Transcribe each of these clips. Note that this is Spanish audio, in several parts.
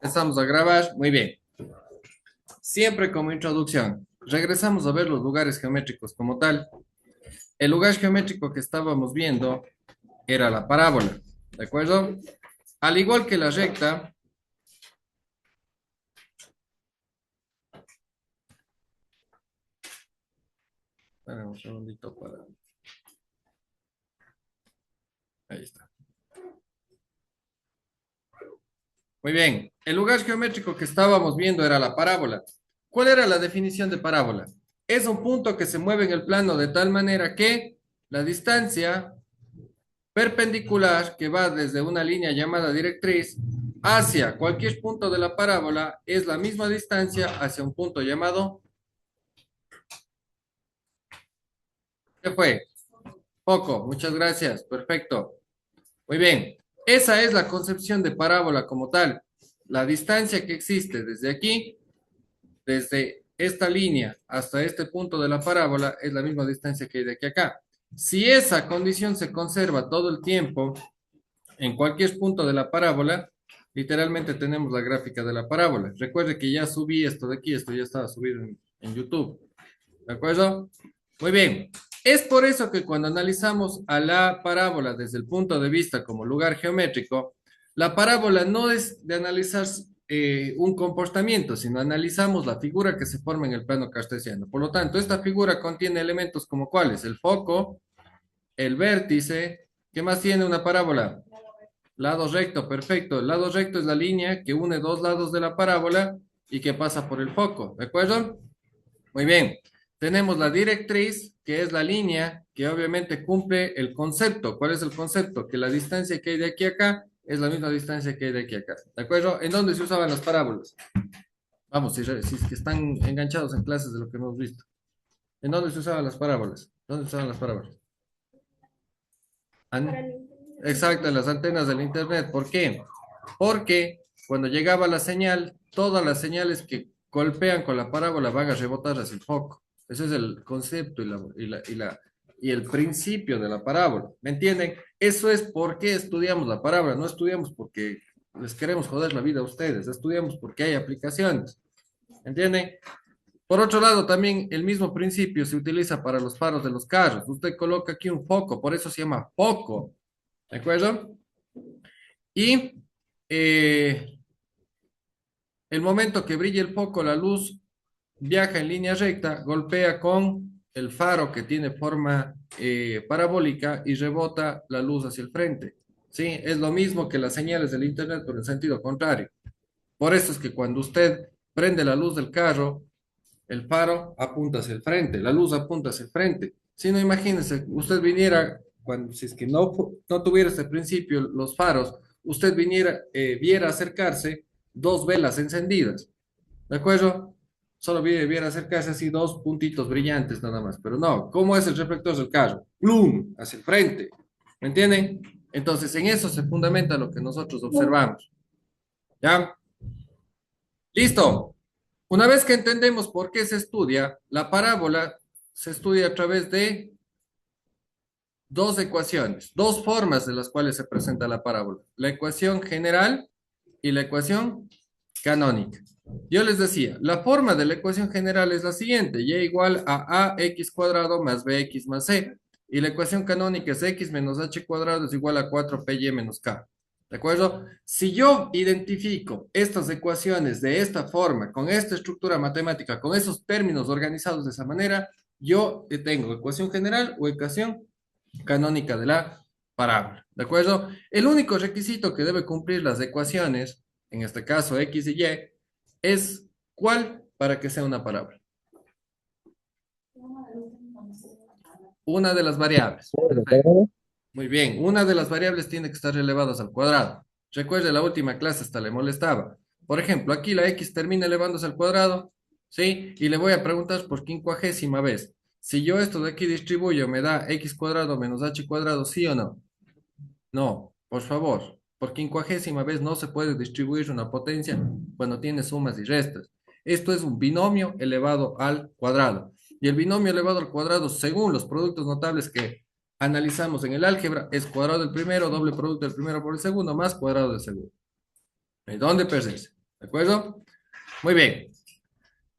Empezamos a grabar, muy bien. Siempre como introducción, regresamos a ver los lugares geométricos como tal. El lugar geométrico que estábamos viendo era la parábola, ¿de acuerdo? Al igual que la recta, espera un segundito para... Ahí está. Muy bien, el lugar geométrico que estábamos viendo era la parábola. ¿Cuál era la definición de parábola? Es un punto que se mueve en el plano de tal manera que la distancia perpendicular que va desde una línea llamada directriz hacia cualquier punto de la parábola es la misma distancia hacia un punto llamado, ¿qué fue? Foco, muchas gracias, perfecto. Muy bien, esa es la concepción de parábola como tal. La distancia que existe desde aquí, desde esta línea hasta este punto de la parábola, es la misma distancia que hay de aquí a acá. Si esa condición se conserva todo el tiempo, en cualquier punto de la parábola, literalmente tenemos la gráfica de la parábola. Recuerde que ya subí esto de aquí, esto ya estaba subido en YouTube. ¿De acuerdo? Muy bien. Es por eso que cuando analizamos a la parábola desde el punto de vista como lugar geométrico, la parábola no es de analizar un comportamiento, sino analizamos la figura que se forma en el plano cartesiano. Por lo tanto, esta figura contiene elementos como cuáles: el foco, el vértice. ¿Qué más tiene una parábola? Lado recto, perfecto. El lado recto es la línea que une dos lados de la parábola y que pasa por el foco, ¿de acuerdo? Muy bien. Tenemos la directriz, que es la línea que obviamente cumple el concepto. ¿Cuál es el concepto? Que la distancia que hay de aquí a acá es la misma distancia que hay de aquí a acá, ¿de acuerdo? ¿En dónde se usaban las parábolas? Vamos, si es que están enganchados en clases de lo que hemos visto. ¿En dónde se usaban las parábolas? ¿Dónde se usaban las parábolas? Exacto, en las antenas del internet. ¿Por qué? Porque cuando llegaba la señal, todas las señales que golpean con la parábola van a rebotar hacia el foco. Ese es el concepto y el principio de la parábola. ¿Me entienden? Eso es por qué estudiamos la parábola. No estudiamos porque les queremos joder la vida a ustedes. Estudiamos porque hay aplicaciones. ¿Me entienden? Por otro lado, también el mismo principio se utiliza para los faros de los carros. Usted coloca aquí un foco, por eso se llama foco. ¿De acuerdo? Y eh, el momento que brilla el foco, la luz viaja en línea recta, golpea con el faro que tiene forma parabólica y rebota la luz hacia el frente. ¿Sí? Es lo mismo que las señales del internet, pero en sentido contrario. Por eso es que cuando usted prende la luz del carro, el faro apunta hacia el frente, la luz apunta hacia el frente. Si no, imagínese, usted viniera, cuando, si es que no tuviera este principio, los faros, usted viniera, viera acercarse dos velas encendidas, ¿de acuerdo? Solo viera acercarse así dos puntitos brillantes nada más, pero no, ¿cómo es el reflector del carro? ¡Plum! Hacia el frente, ¿me entienden? Entonces, en eso se fundamenta lo que nosotros observamos, ¿ya? Listo. Una vez que entendemos por qué se estudia, la parábola se estudia a través de dos ecuaciones, dos formas de las cuales se presenta la parábola. La ecuación general y la ecuación canónica. Yo les decía, la forma de la ecuación general es la siguiente: y igual a ax cuadrado más bx más c. Y la ecuación canónica es x menos h cuadrado es igual a 4py menos k. ¿De acuerdo? Si yo identifico estas ecuaciones de esta forma, con esta estructura matemática, con esos términos organizados de esa manera, yo tengo ecuación general o ecuación canónica de la parábola. ¿De acuerdo? El único requisito que debe cumplir las ecuaciones, en este caso x y y, es ¿cuál para que sea una parábola? Una de las variables. Perfecto. Muy bien, una de las variables tiene que estar elevadas al cuadrado. Recuerde, la última clase hasta le molestaba. Por ejemplo, aquí la x termina elevándose al cuadrado, ¿sí? Y le voy a preguntar por quincuagésima vez. Si yo esto de aquí distribuyo, ¿me da x cuadrado menos h cuadrado, sí o no? No, por favor, por quincuagésima vez no se puede distribuir una potencia cuando tiene sumas y restas. Esto es un binomio elevado al cuadrado. Y el binomio elevado al cuadrado, según los productos notables que analizamos en el álgebra, es cuadrado del primero, doble producto del primero por el segundo, más cuadrado del segundo. ¿Y dónde perderse? ¿De acuerdo? Muy bien.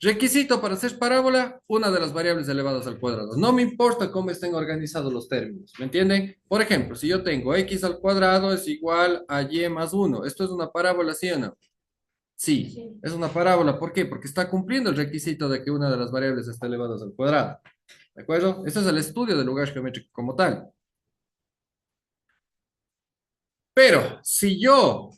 Requisito para hacer parábola, una de las variables elevadas al cuadrado. No me importa cómo estén organizados los términos, ¿me entienden? Por ejemplo, si yo tengo x al cuadrado es igual a y más 1, ¿esto es una parábola, sí o no? Sí, Sí. es una parábola. ¿Por qué? Porque está cumpliendo el requisito de que una de las variables esté elevada al cuadrado. ¿De acuerdo? Este es el estudio del lugar geométrico como tal. Pero si yo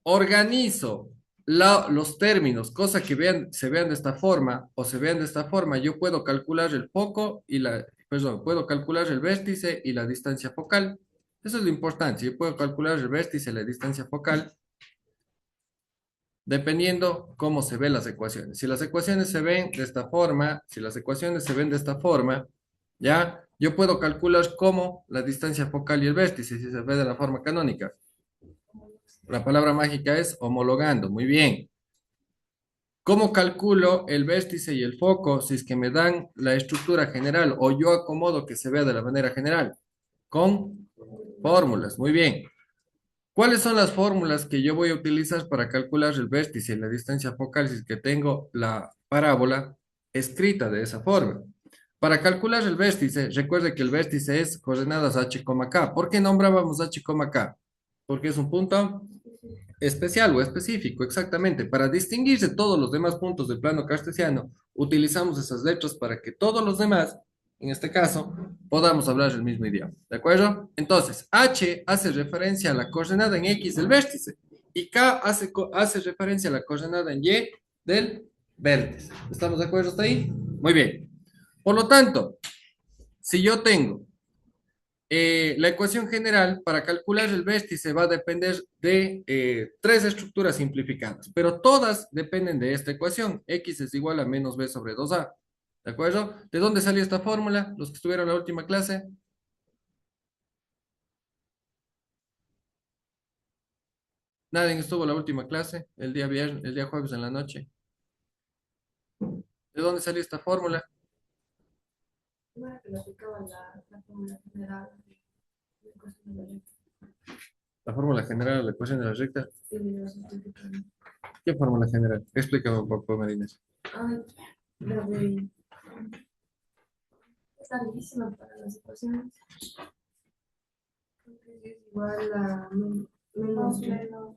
organizo los términos, cosa que se vean de esta forma o se vean de esta forma, yo puedo calcular el foco y perdón, puedo calcular el vértice y la distancia focal. Eso es lo importante. Yo puedo calcular el vértice y la distancia focal dependiendo cómo se ven las ecuaciones. Si las ecuaciones se ven de esta forma, si las ecuaciones se ven de esta forma, ya, yo puedo calcular cómo la distancia focal y el vértice, si se ve de la forma canónica. La palabra mágica es homologando. Muy bien. ¿Cómo calculo el vértice y el foco si es que me dan la estructura general o yo acomodo que se vea de la manera general? Con fórmulas. Muy bien. ¿Cuáles son las fórmulas que yo voy a utilizar para calcular el vértice y la distancia focal si es que tengo la parábola escrita de esa forma? Para calcular el vértice, recuerde que el vértice es coordenadas h, k. ¿Por qué nombrábamos h, k? Porque es un punto especial o específico, exactamente. Para distinguirse de todos los demás puntos del plano cartesiano, utilizamos esas letras para que todos los demás, en este caso, podamos hablar el mismo idioma. ¿De acuerdo? Entonces, H hace referencia a la coordenada en X del vértice y K hace referencia a la coordenada en Y del vértice. ¿Estamos de acuerdo hasta ahí? Muy bien. Por lo tanto, si yo tengo la ecuación general para calcular el vértice va a depender de tres estructuras simplificadas, pero todas dependen de esta ecuación. X es igual a menos b sobre 2a. ¿De acuerdo? ¿De dónde salió esta fórmula? Los que estuvieron en la última clase. Nadie estuvo en la última clase, el día viernes, el día jueves en la noche. ¿De dónde salió esta fórmula? Bueno, que lo aplicaba la fórmula general de ecuación de la recta. La fórmula general de la ecuación de la recta. Sí, de los simplificados. ¿Qué fórmula general? Explícame un poco, Marínez. Ay, lo de... Está difícil para las ecuaciones. Creo que es igual a menos menos.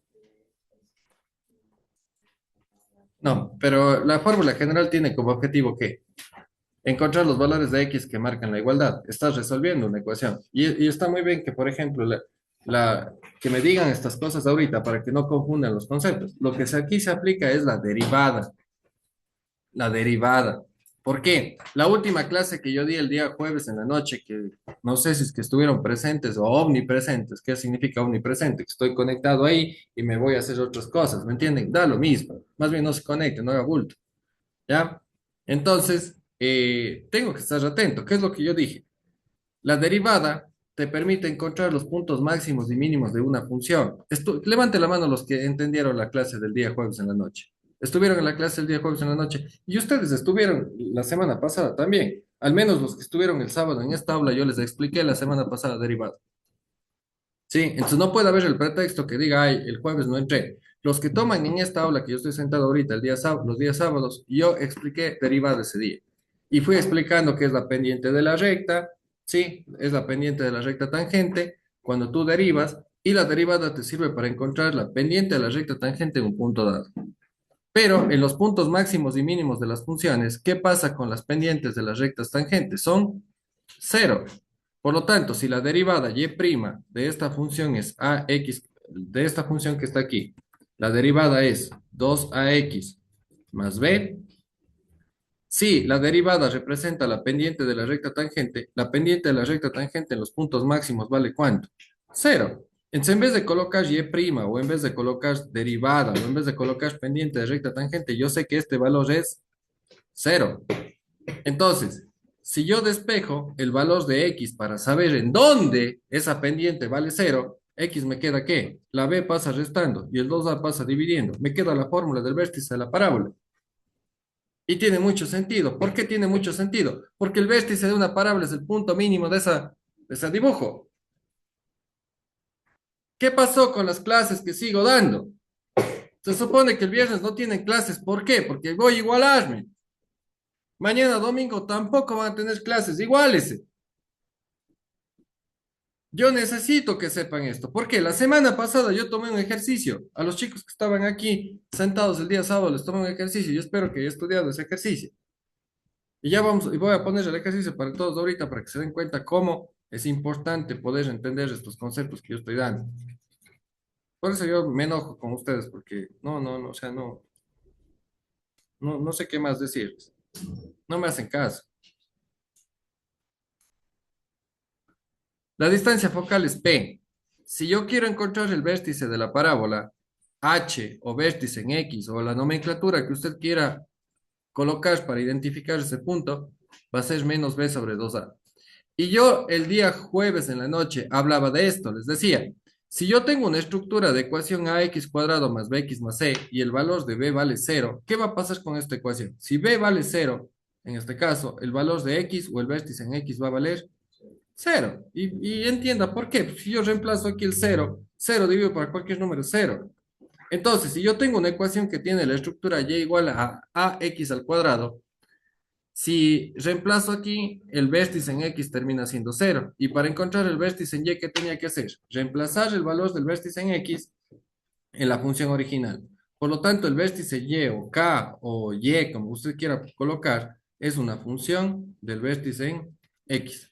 No, pero la fórmula general tiene como objetivo que encontrar los valores de X que marcan la igualdad. Estás resolviendo una ecuación. Y está muy bien que, por ejemplo, que me digan estas cosas ahorita para que no confundan los conceptos. Lo que aquí se aplica es la derivada. La derivada. ¿Por qué? La última clase que yo di el día jueves en la noche, que no sé si es que estuvieron presentes o omnipresentes, ¿qué significa omnipresente? Que estoy conectado ahí y me voy a hacer otras cosas, ¿me entienden? Da lo mismo. Más bien no se conecte, no haga bulto. ¿Ya? Entonces, tengo que estar atento. ¿Qué es lo que yo dije? La derivada te permite encontrar los puntos máximos y mínimos de una función. Levante la mano los que entendieron la clase del día jueves en la noche. Estuvieron en la clase el día jueves en la noche. Y ustedes estuvieron la semana pasada también. Al menos los que estuvieron el sábado en esta aula, yo les expliqué la semana pasada derivada. Sí, entonces no puede haber el pretexto que diga, ay, el jueves no entré. Los que toman en esta aula que yo estoy sentado ahorita, los días sábados, yo expliqué derivada ese día. Y fui explicando que es la pendiente de la recta, sí, es la pendiente de la recta tangente, cuando tú derivas, y la derivada te sirve para encontrar la pendiente de la recta tangente en un punto dado. Pero en los puntos máximos y mínimos de las funciones, ¿qué pasa con las pendientes de las rectas tangentes? Son cero. Por lo tanto, si la derivada y' de esta función es ax, de esta función que está aquí, la derivada es 2ax más b, si la derivada representa la pendiente de la recta tangente, la pendiente de la recta tangente en los puntos máximos vale ¿cuánto? Cero. Entonces, en vez de colocar y' o en vez de colocar derivada o en vez de colocar pendiente de recta tangente, yo sé que este valor es cero. Entonces, si yo despejo el valor de x para saber en dónde esa pendiente vale cero, x me queda ¿qué? La b pasa restando y el 2a pasa dividiendo. Me queda la fórmula del vértice de la parábola. Y tiene mucho sentido. ¿Por qué tiene mucho sentido? Porque el vértice de una parábola es el punto mínimo de ese dibujo. ¿Qué pasó con las clases que sigo dando? Se supone que el viernes no tienen clases. ¿Por qué? Porque voy a igualarme. Mañana domingo tampoco van a tener clases. Iguales. Yo necesito que sepan esto, porque la semana pasada yo tomé un ejercicio. A los chicos que estaban aquí sentados el día sábado les tomé un ejercicio. Yo espero que hayan estudiado ese ejercicio. Y ya vamos, y voy a poner el ejercicio para todos ahorita para que se den cuenta cómo es importante poder entender estos conceptos que yo estoy dando. Por eso yo me enojo con ustedes, porque no, o sea, no sé qué más decirles. No me hacen caso. La distancia focal es P. Si yo quiero encontrar el vértice de la parábola H o vértice en X o la nomenclatura que usted quiera colocar para identificar ese punto, va a ser menos B sobre 2A. Y yo el día jueves en la noche hablaba de esto, les decía, si yo tengo una estructura de ecuación ax cuadrado más bx más c y el valor de b vale cero, ¿qué va a pasar con esta ecuación? Si b vale cero, en este caso, el valor de x o el vértice en x va a valer cero. Y entienda por qué. Pues si yo reemplazo aquí el cero, cero dividido por cualquier número, cero. Entonces, si yo tengo una ecuación que tiene la estructura y igual a ax al cuadrado, si reemplazo aquí, el vértice en X termina siendo cero. Y para encontrar el vértice en Y, ¿qué tenía que hacer? Reemplazar el valor del vértice en X en la función original. Por lo tanto, el vértice Y o K o Y, como usted quiera colocar, es una función del vértice en X.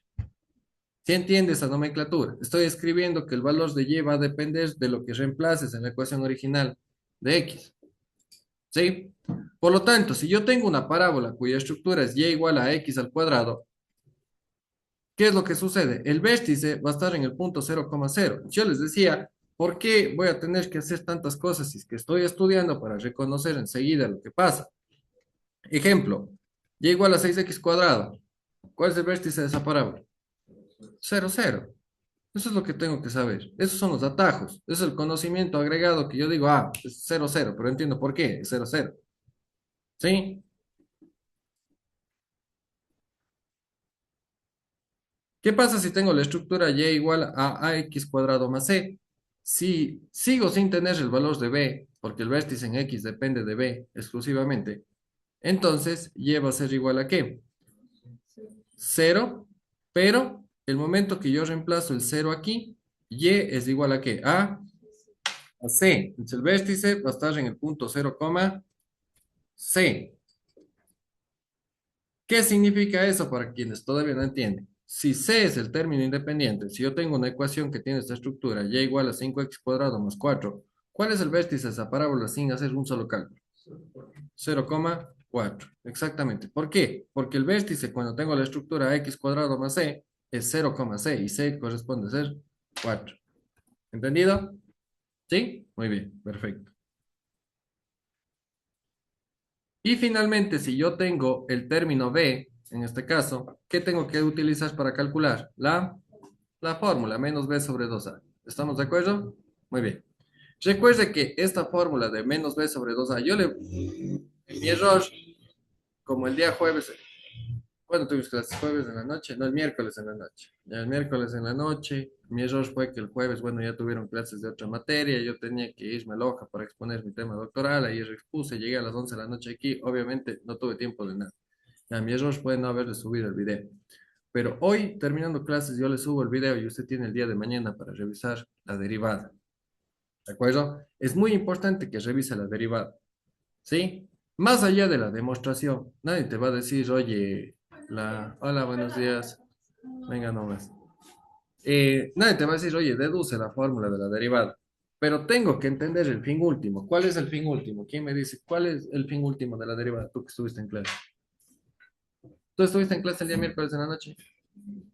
¿Sí entiende esa nomenclatura? Estoy escribiendo que el valor de Y va a depender de lo que reemplaces en la ecuación original de X. ¿Sí? Por lo tanto, si yo tengo una parábola cuya estructura es y igual a x al cuadrado, ¿qué es lo que sucede? El vértice va a estar en el punto 0,0. Yo les decía, ¿por qué voy a tener que hacer tantas cosas si es que estoy estudiando para reconocer enseguida lo que pasa? Ejemplo, y igual a 6x cuadrado. ¿Cuál es el vértice de esa parábola? 0, 0. Eso es lo que tengo que saber. Esos son los atajos. Eso es el conocimiento agregado que yo digo, es 0, 0, pero entiendo por qué es 0, 0. ¿Sí? ¿Qué pasa si tengo la estructura y igual a ax cuadrado más c? Si sigo sin tener el valor de b, porque el vértice en x depende de b exclusivamente, entonces y va a ser igual a ¿qué? Cero, pero el momento que yo reemplazo el cero aquí, y es igual a ¿qué? A c. Entonces el vértice va a estar en el punto 0, c. ¿Qué significa eso para quienes todavía no entienden? Si C es el término independiente, si yo tengo una ecuación que tiene esta estructura, y igual a 5x cuadrado más 4, ¿cuál es el vértice de esa parábola sin hacer un solo cálculo? 0,4. Exactamente. ¿Por qué? Porque el vértice cuando tengo la estructura x cuadrado más c es 0,c y c corresponde a ser 4. ¿Entendido? ¿Sí? Muy bien, perfecto. Y finalmente, si yo tengo el término b, en este caso, ¿qué tengo que utilizar para calcular? La fórmula, menos b sobre 2a. ¿Estamos de acuerdo? Muy bien. Recuerde que esta fórmula de menos b sobre 2a, mi error, como el día jueves, ¿cuándo tuvimos clases? ¿Jueves en la noche? No, el miércoles en la noche. Ya el miércoles en la noche, mi error fue que el jueves, bueno, ya tuvieron clases de otra materia, yo tenía que irme a Loja para exponer mi tema doctoral, ahí expuse, llegué a las 11 de la noche aquí, obviamente no tuve tiempo de nada. Ya, mi error fue no haberle subido el video. Pero hoy, terminando clases, yo le subo el video y usted tiene el día de mañana para revisar la derivada. ¿De acuerdo? Es muy importante que revise la derivada. ¿Sí? Más allá de la demostración, nadie te va a decir, oye, hola, buenos días, venga nomás. Nadie te va a decir, oye, deduce la fórmula de la derivada. Pero tengo que entender el fin último. ¿Cuál es el fin último? ¿Quién me dice cuál es el fin último de la derivada? Tú que estuviste en clase. ¿Tú estuviste en clase el día miércoles en la noche?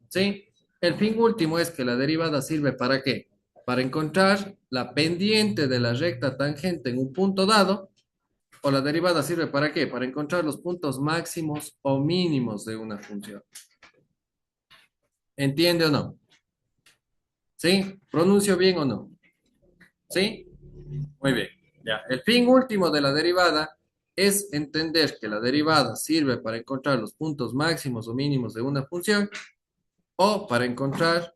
¿Sí? El fin último es que la derivada sirve para qué? Para encontrar la pendiente de la recta tangente en un punto dado, o la derivada sirve para qué? Para encontrar los puntos máximos o mínimos de una función. ¿Entiende o no? ¿Sí? ¿Pronuncio bien o no? ¿Sí? Muy bien. Ya. El fin último de la derivada es entender que la derivada sirve para encontrar los puntos máximos o mínimos de una función o para encontrar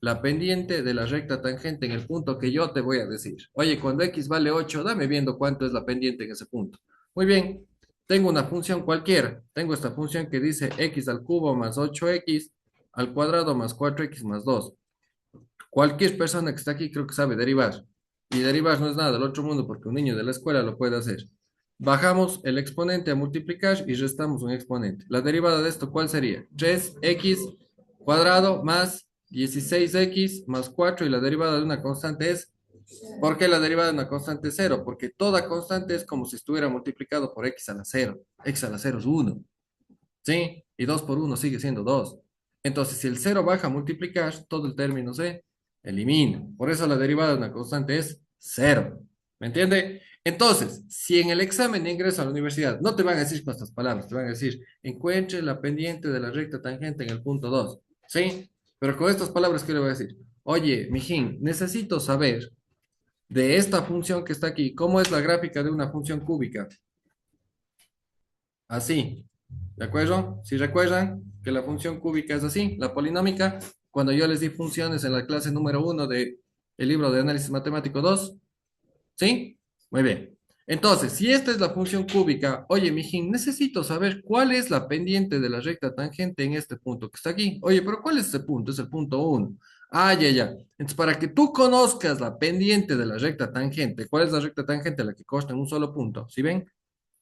la pendiente de la recta tangente en el punto que yo te voy a decir. Oye, cuando x vale 8, dame viendo cuánto es la pendiente en ese punto. Muy bien, tengo una función cualquiera. Tengo esta función que dice x al cubo más 8x al cuadrado más 4x más 2. Cualquier persona que está aquí creo que sabe derivar. Y derivar no es nada del otro mundo porque un niño de la escuela lo puede hacer. Bajamos el exponente a multiplicar y restamos un exponente. La derivada de esto, ¿cuál sería? 3x cuadrado más 16x más 4 y la derivada de una constante es... ¿Por qué la derivada de una constante es 0? Porque toda constante es como si estuviera multiplicado por x a la 0. X a la 0 es 1. ¿Sí? Y 2 por 1 sigue siendo 2. Entonces, si el 0 baja a multiplicar, todo el término se elimina. Por eso la derivada de una constante es 0. ¿Me entiende? Entonces, si en el examen de ingreso a la universidad no te van a decir con estas palabras, te van a decir, encuentre la pendiente de la recta tangente en el punto 2. ¿Sí? Pero con estas palabras, ¿qué le voy a decir? Oye, mijín, necesito saber de esta función que está aquí, ¿cómo es la gráfica de una función cúbica? Así. ¿De acuerdo? Si recuerdan que la función cúbica es así, la polinómica, cuando yo les di funciones en la clase número 1 del libro de análisis matemático 2, ¿sí? Muy bien. Entonces, si esta es la función cúbica, oye, mijín, necesito saber cuál es la pendiente de la recta tangente en este punto que está aquí. Oye, pero ¿cuál es ese punto? Es el punto 1. Ah, ya, ya. Entonces, para que tú conozcas la pendiente de la recta tangente, ¿cuál es la recta tangente? La que consta en un solo punto. ¿Sí ven?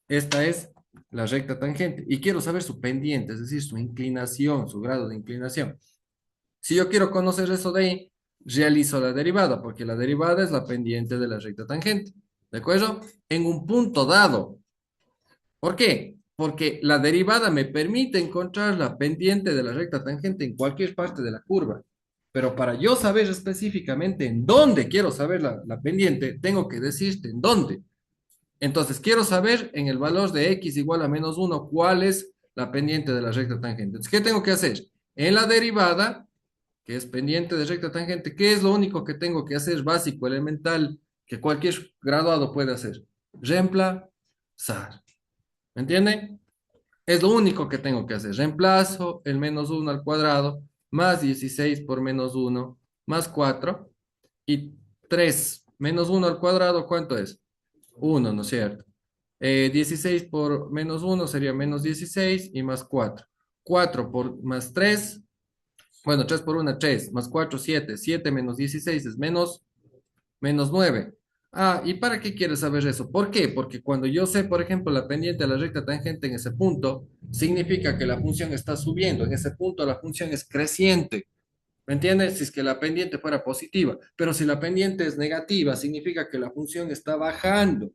Esta es la recta tangente y quiero saber su pendiente, es decir, su inclinación, su grado de inclinación. Si yo quiero conocer eso de ahí, realizo la derivada, porque la derivada es la pendiente de la recta tangente. ¿De acuerdo? En un punto dado. ¿Por qué? Porque la derivada me permite encontrar la pendiente de la recta tangente en cualquier parte de la curva. Pero para yo saber específicamente en dónde quiero saber la pendiente, tengo que decirte en dónde. Entonces, quiero saber en el valor de x igual a menos 1 cuál es la pendiente de la recta tangente. Entonces, ¿qué tengo que hacer? En la derivada, que es pendiente de recta tangente, ¿qué es lo único que tengo que hacer básico, elemental, que cualquier graduado puede hacer? Reemplazar. ¿Me entiende? Es lo único que tengo que hacer. Reemplazo el menos 1 al cuadrado más 16 por menos 1 más 4 y 3 menos 1 al cuadrado, ¿cuánto es? 1, ¿no es cierto? 16 por menos 1 sería menos 16 y más 4. 4 por más 3, bueno, 3 por 1, 3, más 4, 7. 7 menos 16 es menos 9. Ah, ¿y para qué quieres saber eso? ¿Por qué? Porque cuando yo sé, por ejemplo, la pendiente de la recta tangente en ese punto, significa que la función está subiendo. En ese punto la función es creciente. ¿Me entiendes? Si es que la pendiente fuera positiva. Pero si la pendiente es negativa, significa que la función está bajando.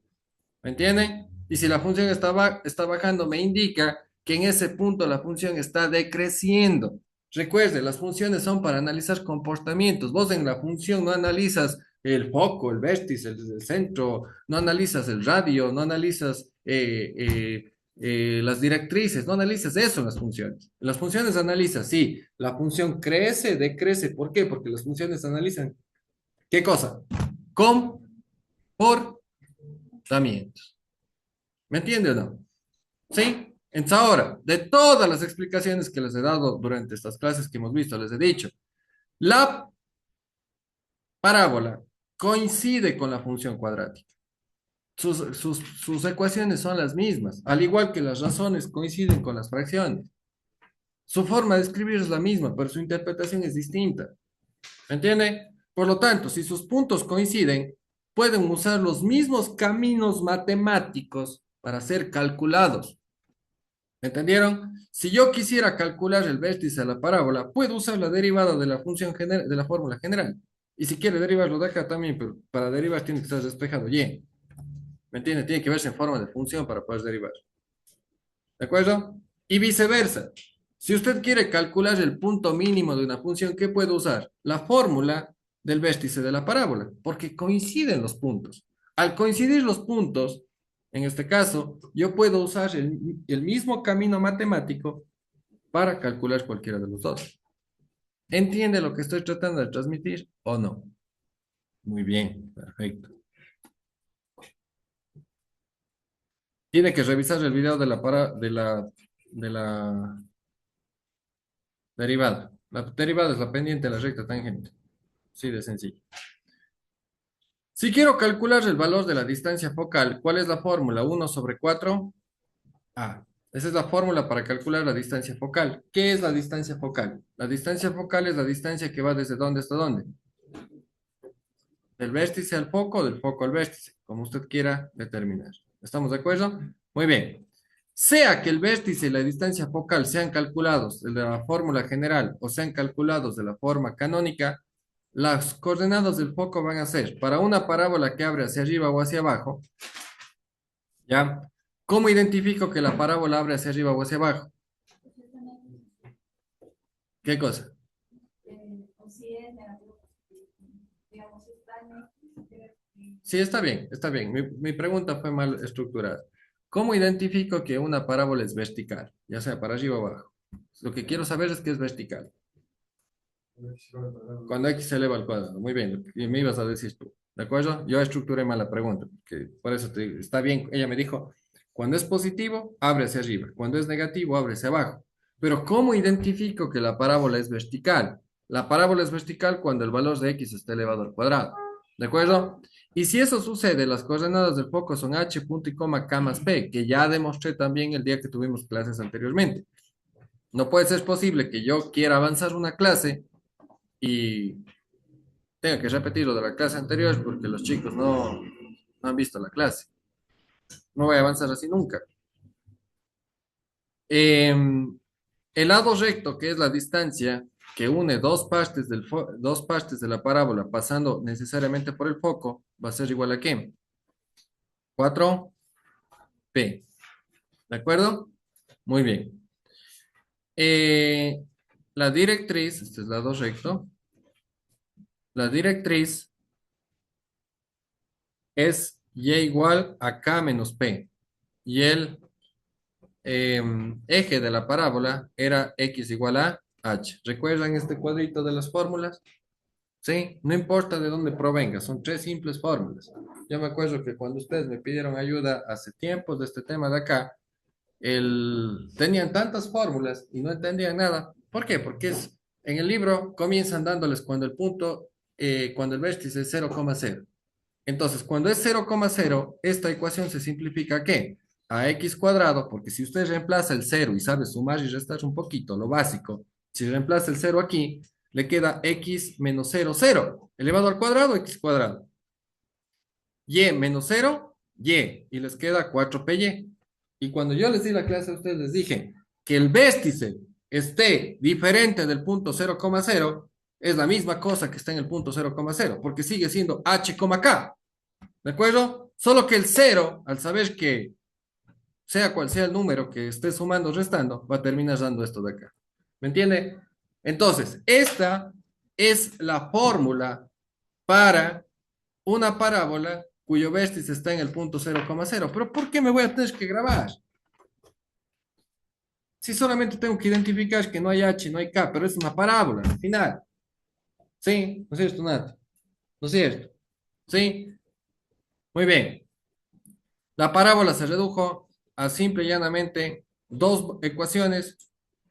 ¿Me entienden? Y si la función está bajando, me indica que en ese punto la función está decreciendo. Recuerde, las funciones son para analizar comportamientos. Vos en la función no analizas el foco, el vértice, el centro, no analizas el radio, no analizas las directrices, no analizas eso en las funciones. En las funciones analizas, sí, la función crece, decrece. ¿Por qué? Porque las funciones analizan, ¿qué cosa? Comportamientos. ¿Me entiende o no? ¿Sí? Entonces ahora, de todas las explicaciones que les he dado durante estas clases que hemos visto, les he dicho, la parábola coincide con la función cuadrática. Sus ecuaciones son las mismas, al igual que las razones coinciden con las fracciones. Su forma de escribir es la misma, pero su interpretación es distinta. ¿Me entiende? Por lo tanto, si sus puntos coinciden, pueden usar los mismos caminos matemáticos para ser calculados. ¿Entendieron? Si yo quisiera calcular el vértice de la parábola, puedo usar la derivada de la función de la fórmula general. Y si quiere derivarlo de acá también, pero para derivar tiene que estar despejado y. ¿Me entiende? Tiene que verse en forma de función para poder derivar. ¿De acuerdo? Y viceversa. Si usted quiere calcular el punto mínimo de una función, ¿qué puede usar? La fórmula del vértice de la parábola, porque coinciden los puntos. Al coincidir los puntos, en este caso, yo puedo usar el mismo camino matemático para calcular cualquiera de los dos. ¿Entiende lo que estoy tratando de transmitir o no? Muy bien, perfecto. Tiene que revisar el video de la derivada. La derivada es la pendiente de la recta tangente. Sí, de sencillo. Si quiero calcular el valor de la distancia focal, ¿cuál es la fórmula? 1/4. Ah, esa es la fórmula para calcular la distancia focal. ¿Qué es la distancia focal? La distancia focal es la distancia que va desde dónde hasta dónde. Del vértice al foco, del foco al vértice, como usted quiera determinar. ¿Estamos de acuerdo? Muy bien. Sea que el vértice y la distancia focal sean calculados de la fórmula general o sean calculados de la forma canónica, las coordenadas del foco van a ser para una parábola que abre hacia arriba o hacia abajo, ¿ya? ¿Cómo identifico que la parábola abre hacia arriba o hacia abajo? ¿Qué cosa? O si es negativo, digamos, está Sí, está bien, está bien. Mi pregunta fue mal estructurada. ¿Cómo identifico que una parábola es vertical? Ya sea para arriba o abajo. Lo que quiero saber es que es vertical. Cuando X se eleva al cuadrado. Muy bien, y me ibas a decir tú. ¿De acuerdo? Yo estructuré mal la pregunta, porque por eso te digo, está bien. Ella me dijo, cuando es positivo, abre hacia arriba. Cuando es negativo, abre hacia abajo. Pero ¿cómo identifico que la parábola es vertical? La parábola es vertical cuando el valor de X está elevado al cuadrado. ¿De acuerdo? Y si eso sucede, las coordenadas del foco son H, punto y coma, K más P, que ya demostré también el día que tuvimos clases anteriormente. No puede ser posible que yo quiera avanzar una clase y tenga que repetir lo de la clase anterior porque los chicos no han visto la clase. No voy a avanzar así nunca. El lado recto, que es la distancia que une dos partes de la parábola pasando necesariamente por el foco, va a ser igual a ¿qué? 4P. ¿De acuerdo? Muy bien. Eh, la directriz, este es el lado recto, la directriz es y igual a K menos P. Y el eje de la parábola era x igual a h. ¿Recuerdan este cuadrito de las fórmulas? Sí, no importa de dónde provenga, son tres simples fórmulas. Yo me acuerdo que cuando ustedes me pidieron ayuda hace tiempo de este tema de acá, tenían tantas fórmulas y no entendían nada. ¿Por qué? Porque en el libro comienzan dándoles cuando el vértice es 0,0. Entonces, cuando es 0,0, esta ecuación se simplifica ¿a qué? A x cuadrado, porque si usted reemplaza el cero y sabe sumar y restar un poquito, lo básico, si reemplaza el cero aquí, le queda x menos 0, 0, elevado al cuadrado, x cuadrado. Y menos 0, y les queda 4py. Y cuando yo les di la clase a ustedes, les dije que el vértice esté diferente del punto 0,0, es la misma cosa que está en el punto 0,0, porque sigue siendo h, k. ¿De acuerdo? Solo que el cero, al saber que sea cual sea el número que esté sumando o restando, va a terminar dando esto de acá. ¿Me entiende? Entonces, esta es la fórmula para una parábola cuyo vértice está en el punto 0,0. Pero ¿por qué me voy a tener que grabar? Si solamente tengo que identificar que no hay h, no hay k, pero es una parábola al final. ¿Sí? ¿No es cierto, Nat? ¿No es cierto? ¿Sí? Muy bien. La parábola se redujo a simple y llanamente dos ecuaciones,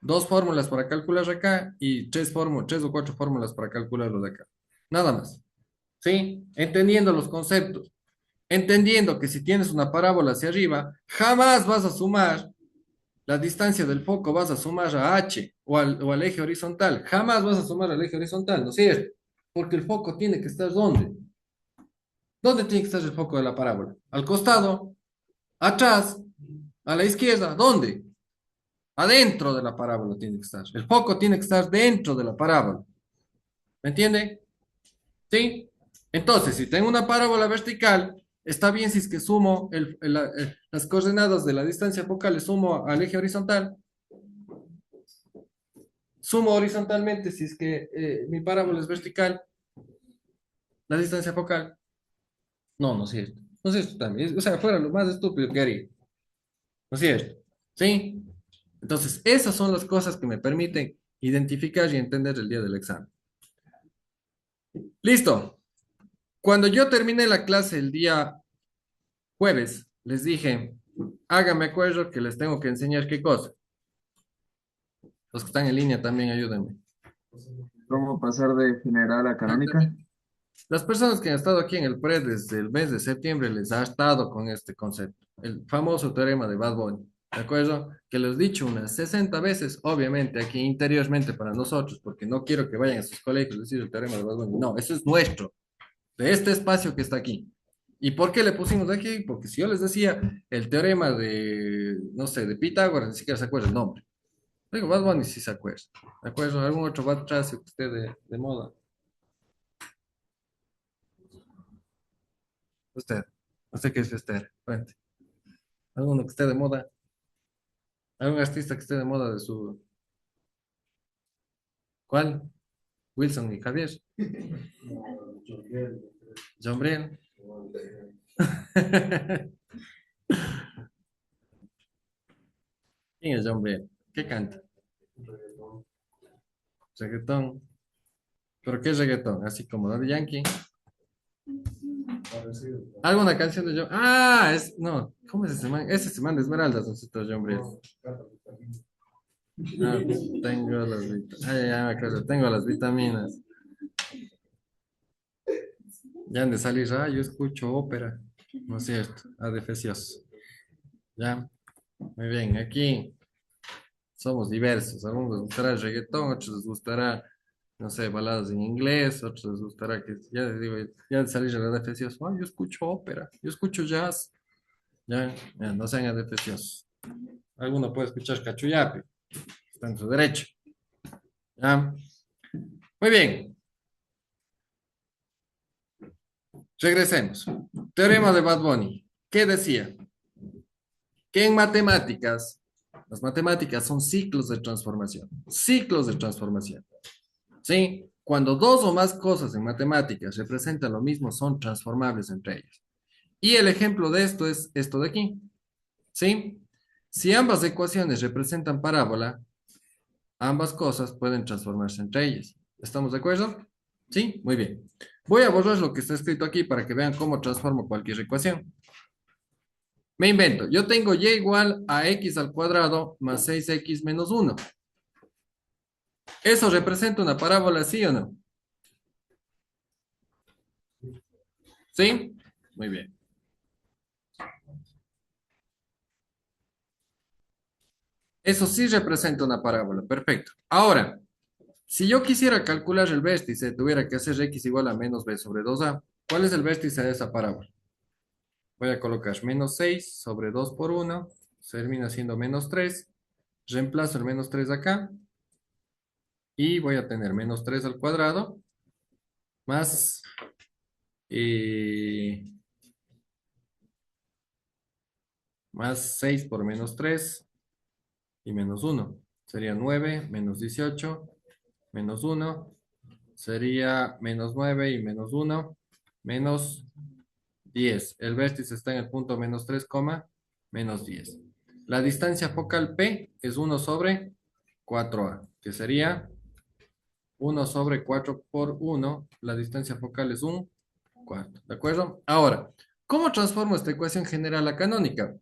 dos fórmulas para calcular acá y tres o cuatro fórmulas para calcularlo de acá. Nada más. ¿Sí? Entendiendo los conceptos. Entendiendo que si tienes una parábola hacia arriba, jamás vas a sumar la distancia del foco, vas a sumar a h o al eje horizontal. Jamás vas a sumar al eje horizontal, ¿no es cierto? Porque el foco tiene que estar ¿dónde? ¿Dónde tiene que estar el foco de la parábola? ¿Al costado? ¿Atrás? ¿A la izquierda? ¿Dónde? Adentro de la parábola tiene que estar. El foco tiene que estar dentro de la parábola. ¿Me entiende? ¿Sí? Entonces, si tengo una parábola vertical, está bien si es que sumo las coordenadas de la distancia focal, le sumo al eje horizontal. Sumo horizontalmente si es que mi parábola es vertical, la distancia focal. No, no es cierto. No es cierto también. O sea, fuera lo más estúpido que haría. ¿No es cierto? ¿Sí? Entonces, esas son las cosas que me permiten identificar y entender el día del examen. Listo. Cuando yo terminé la clase el día jueves, les dije, háganme acuerdo que les tengo que enseñar qué cosa. Los que están en línea también ayúdenme. ¿Cómo pasar de general a canónica? Exactamente. Las personas que han estado aquí en el PRE desde el mes de septiembre les ha estado con este concepto, el famoso teorema de Bad Bunny, ¿de acuerdo? Que lo he dicho unas 60 veces, obviamente aquí interiormente para nosotros, porque no quiero que vayan a sus colegios a decir el teorema de Bad Bunny, no, eso es nuestro, de este espacio que está aquí. ¿Y por qué le pusimos aquí? Porque si yo les decía el teorema de, no sé, de Pitágoras, ni siquiera se acuerda el nombre. Digo, Bad Bunny sí se acuerda, ¿de acuerdo? ¿Algún otro Bad Trace que esté de moda? Usted, usted que es fiestero, cuente. Alguno que esté de moda, algún artista que esté de moda de su... ¿Cuál? Wilson y Javier. John Briel. ¿Quién es John Briel? ¿Qué canta? Reggaetón. ¿Pero qué es reggaetón? Así como Daddy Yankee. ¿Alguna canción de John? Ah, es... No, ¿cómo es ese man? Ese man de Esmeraldas, nosotros John Briel. Ah, tengo las vitaminas. Ay, ya me acuerdo. Tengo las vitaminas. Ya han de salir. Ah, yo escucho ópera. No es cierto. Adefesioso. Ya. Muy bien. Aquí somos diversos. A algunos les gustará el reggaetón, otros les gustará, no sé, baladas en inglés, otros les gustará que, ya les digo, ya de salir de la adefesioso. Ah, yo escucho ópera. Yo escucho jazz. Ya, ya, no sean adefesiosos. Alguno puede escuchar cachuyape. Está en su derecho. Ya. Muy bien. Regresemos. Teorema de Bad Bunny. ¿Qué decía? Que en matemáticas, las matemáticas son ciclos de transformación. Ciclos de transformación. ¿Sí? Cuando dos o más cosas en matemáticas representan lo mismo, son transformables entre ellas. Y el ejemplo de esto es esto de aquí. ¿Sí? Si ambas ecuaciones representan parábola, ambas cosas pueden transformarse entre ellas. ¿Estamos de acuerdo? Sí, muy bien. Voy a borrar lo que está escrito aquí para que vean cómo transformo cualquier ecuación. Me invento, yo tengo y igual a x al cuadrado más 6x menos 1. ¿Eso representa una parábola, sí o no? ¿Sí? Muy bien. Eso sí representa una parábola, perfecto. Ahora, si yo quisiera calcular el vértice, tuviera que hacer x igual a menos b sobre 2a. ¿Cuál es el vértice de esa parábola? Voy a colocar menos 6 sobre 2 por 1, termina siendo menos 3. Reemplazo el menos 3 acá y voy a tener menos 3 al cuadrado más, eh, más 6 por menos 3 y menos 1. Sería 9 menos 18 menos 1. Sería menos 9 y menos 1 menos 10. El vértice está en el punto menos 3, menos 10. La distancia focal P es 1 sobre 4A, que sería 1 sobre 4 por 1. La distancia focal es un cuarto. ¿De acuerdo? Ahora, ¿cómo transformo esta ecuación general a canónica?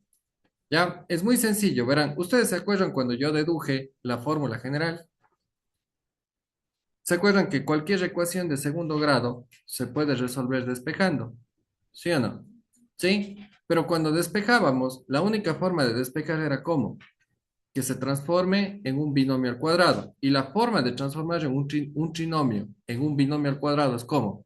Ya, es muy sencillo. Verán, ¿ustedes se acuerdan cuando yo deduje la fórmula general? ¿Se acuerdan que cualquier ecuación de segundo grado se puede resolver despejando? ¿Sí o no? ¿Sí? Pero cuando despejábamos, la única forma de despejar era ¿cómo? Que se transforme en un binomio al cuadrado. Y la forma de transformar un trinomio en un binomio al cuadrado es ¿cómo?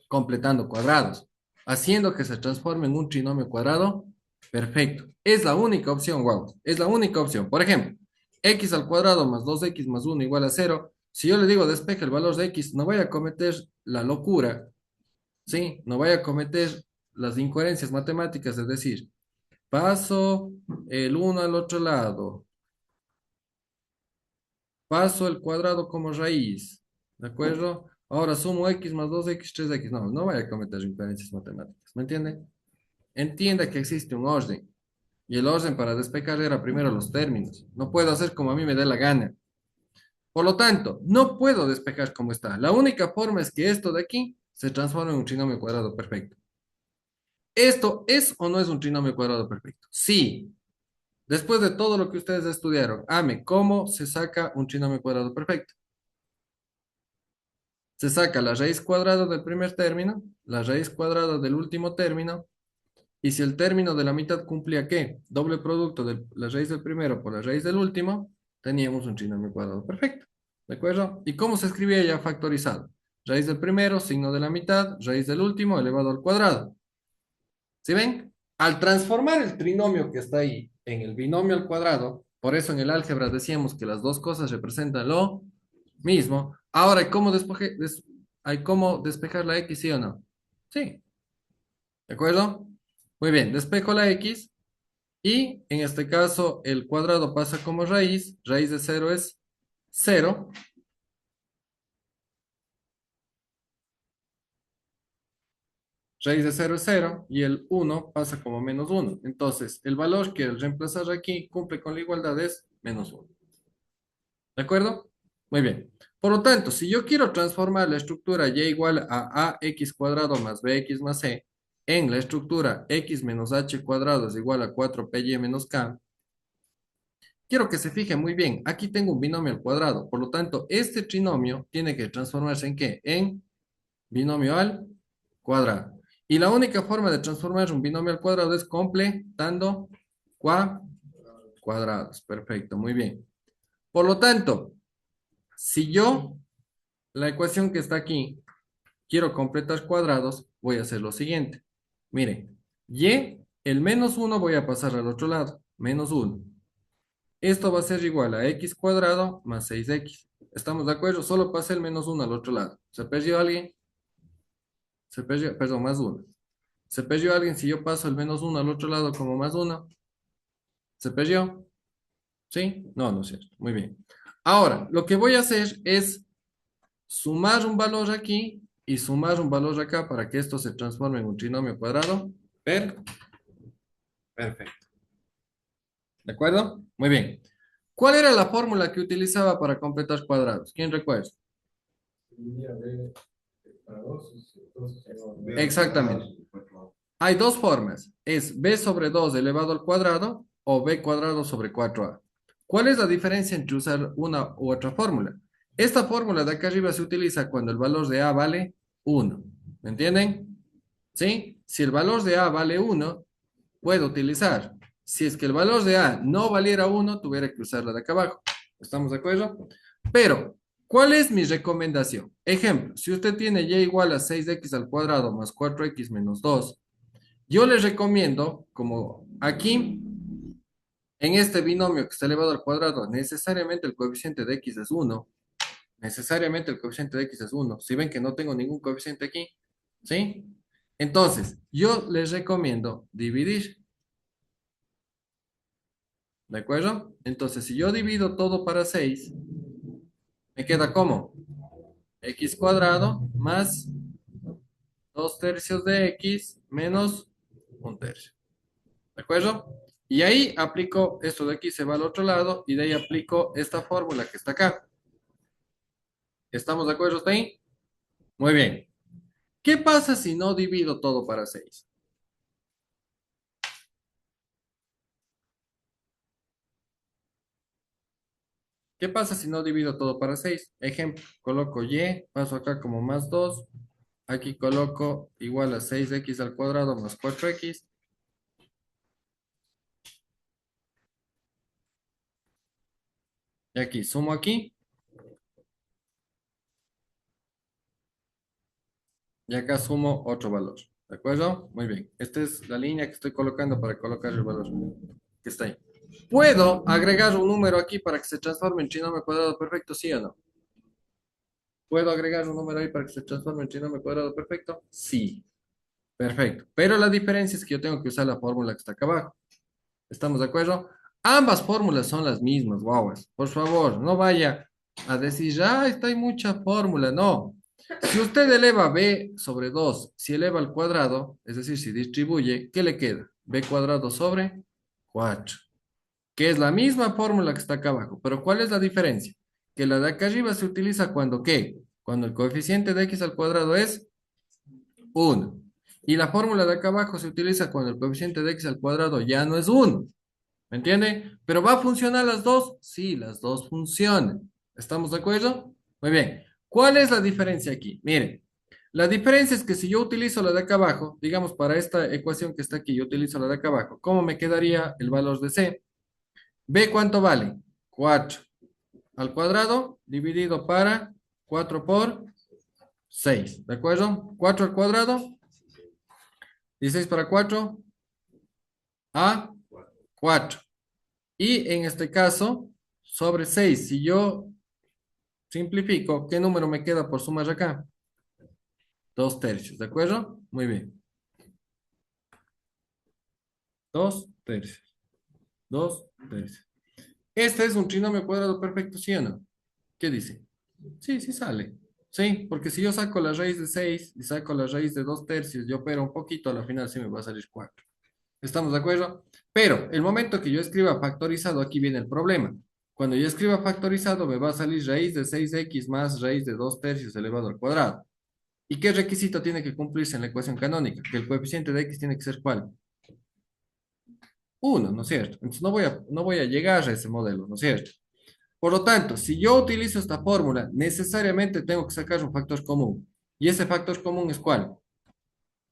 Completando cuadrados. Haciendo que se transforme en un trinomio cuadrado, perfecto. Es la única opción, wow. Es la única opción. Por ejemplo, x al cuadrado más 2x más 1 igual a 0. Si yo le digo despeje el valor de x, no vaya a cometer la locura, ¿sí? No vaya a cometer las incoherencias matemáticas, es decir, paso el 1 al otro lado, paso el cuadrado como raíz, ¿de acuerdo? Ahora sumo x más 2x, 3x. No, no vaya a cometer incoherencias matemáticas, ¿me entiende? Entienda que existe un orden. Y el orden para despejar era primero los términos. No puedo hacer como a mí me dé la gana. Por lo tanto, no puedo despejar como está. La única forma es que esto de aquí se transforme en un trinomio cuadrado perfecto. ¿Esto es o no es un trinomio cuadrado perfecto? Sí. Después de todo lo que ustedes estudiaron, ame, ¿cómo se saca un trinomio cuadrado perfecto? Se saca la raíz cuadrada del primer término, la raíz cuadrada del último término, y si el término de la mitad cumplía ¿qué? Doble producto de la raíz del primero por la raíz del último, teníamos un trinomio cuadrado perfecto. ¿De acuerdo? ¿Y cómo se escribía ya factorizado? Raíz del primero, signo de la mitad, raíz del último, elevado al cuadrado. ¿Sí ven? Al transformar el trinomio que está ahí en el binomio al cuadrado, por eso en el álgebra decíamos que las dos cosas representan lo mismo. Ahora, ¿hay cómo despejar la x, sí o no? Sí, ¿de acuerdo? Muy bien, despejo la x y en este caso el cuadrado pasa como raíz, raíz de cero es cero, raíz de cero es cero y el uno pasa como menos uno. Entonces, el valor que al reemplazar aquí cumple con la igualdad es menos uno. ¿De acuerdo? Muy bien. Por lo tanto, si yo quiero transformar la estructura y igual a ax cuadrado más bx más c en la estructura x menos h cuadrado es igual a 4py menos k, quiero que se fije muy bien. Aquí tengo un binomio al cuadrado. Por lo tanto, este trinomio tiene que transformarse ¿en qué? En binomio al cuadrado. Y la única forma de transformar un binomio al cuadrado es completando cuadrados. Perfecto, muy bien. Por lo tanto, si yo la ecuación que está aquí quiero completar cuadrados, voy a hacer lo siguiente. Miren, y el menos uno voy a pasar al otro lado, menos uno. Esto va a ser igual a x cuadrado más 6x. ¿Estamos de acuerdo? Solo pasé el menos uno al otro lado. ¿Se perdió alguien? Se perdió, perdón, más uno. ¿Se perdió alguien si yo paso el menos uno al otro lado como más uno? ¿Se perdió? ¿Sí? No, no es cierto. Muy bien. Ahora, lo que voy a hacer es sumar un valor aquí y sumar un valor acá para que esto se transforme en un trinomio cuadrado. Per- Perfecto. ¿De acuerdo? Muy bien. ¿Cuál era la fórmula que utilizaba para completar cuadrados? ¿Quién recuerda? Exactamente. Hay dos formas. Es b sobre 2 elevado al cuadrado o b cuadrado sobre 4a. ¿Cuál es la diferencia entre usar una u otra fórmula? Esta fórmula de acá arriba se utiliza cuando el valor de a vale 1. ¿Me entienden? ¿Sí? Si el valor de a vale 1, puedo utilizar. Si es que el valor de a no valiera 1, tuviera que usar la de acá abajo. ¿Estamos de acuerdo? Pero, ¿cuál es mi recomendación? Ejemplo, si usted tiene y igual a 6x al cuadrado más 4x menos 2, yo les recomiendo, como aquí, en este binomio que está elevado al cuadrado, necesariamente el coeficiente de x es 1. Necesariamente el coeficiente de x es 1. Si ven que no tengo ningún coeficiente aquí, ¿sí? Entonces, yo les recomiendo dividir. ¿De acuerdo? Entonces, si yo divido todo para 6, me queda como x cuadrado más 2 tercios de x menos un tercio. ¿De acuerdo? Y ahí aplico esto de aquí, se va al otro lado, y de ahí aplico esta fórmula que está acá. ¿Estamos de acuerdo hasta ahí? Muy bien. ¿Qué pasa si no divido todo para 6? ¿Qué pasa si no divido todo para 6? Ejemplo, coloco y, paso acá como más 2. Aquí coloco igual a 6x al cuadrado más 4x. Y aquí sumo aquí. Y acá sumo otro valor. ¿De acuerdo? Muy bien. Esta es la línea que estoy colocando para colocar el valor que está ahí. ¿Puedo agregar un número aquí para que se transforme en trinomio cuadrado perfecto? ¿Sí o no? ¿Puedo agregar un número ahí para que se transforme en trinomio cuadrado perfecto? Sí. Perfecto. Pero la diferencia es que yo tengo que usar la fórmula que está acá abajo. ¿Estamos de acuerdo? Ambas fórmulas son las mismas, guaguas. Por favor, no vaya a decir, ah, está hay mucha fórmula. No. Si usted eleva b sobre 2, si eleva al cuadrado, es decir, si distribuye, ¿qué le queda? B cuadrado sobre 4, que es la misma fórmula que está acá abajo. Pero ¿cuál es la diferencia? Que la de acá arriba se utiliza cuando ¿qué? Cuando el coeficiente de x al cuadrado es 1. Y la fórmula de acá abajo se utiliza cuando el coeficiente de x al cuadrado ya no es 1. ¿Me entiende? ¿Pero va a funcionar las dos? Sí, las dos funcionan. ¿Estamos de acuerdo? Muy bien. ¿Cuál es la diferencia aquí? Miren, la diferencia es que si yo utilizo la de acá abajo, digamos para esta ecuación que está aquí, yo utilizo la de acá abajo, ¿cómo me quedaría el valor de C? B, ¿cuánto vale? 4 al cuadrado dividido para 4 por 6, ¿de acuerdo? 4 al cuadrado, 16 para 4 a 4. Y en este caso, sobre 6, si yo simplifico, ¿qué número me queda por sumar acá? 2 tercios, ¿de acuerdo? Muy bien. 2 tercios. 2 tercios. Este es un trinomio cuadrado perfecto, ¿sí o no? ¿Qué dice? Sí, sí sale. Sí, porque si yo saco la raíz de 6 y saco la raíz de 2 tercios, yo opero un poquito, a la final sí me va a salir 4. ¿Estamos de acuerdo? Pero el momento que yo escriba factorizado, aquí viene el problema. Cuando yo escriba factorizado, me va a salir raíz de 6x más raíz de 2 tercios elevado al cuadrado. ¿Y qué requisito tiene que cumplirse en la ecuación canónica? Que el coeficiente de x tiene que ser ¿cuál? 1, ¿no es cierto? Entonces no voy a llegar a ese modelo, ¿no es cierto? Por lo tanto, si yo utilizo esta fórmula, necesariamente tengo que sacar un factor común. ¿Y ese factor común es cuál?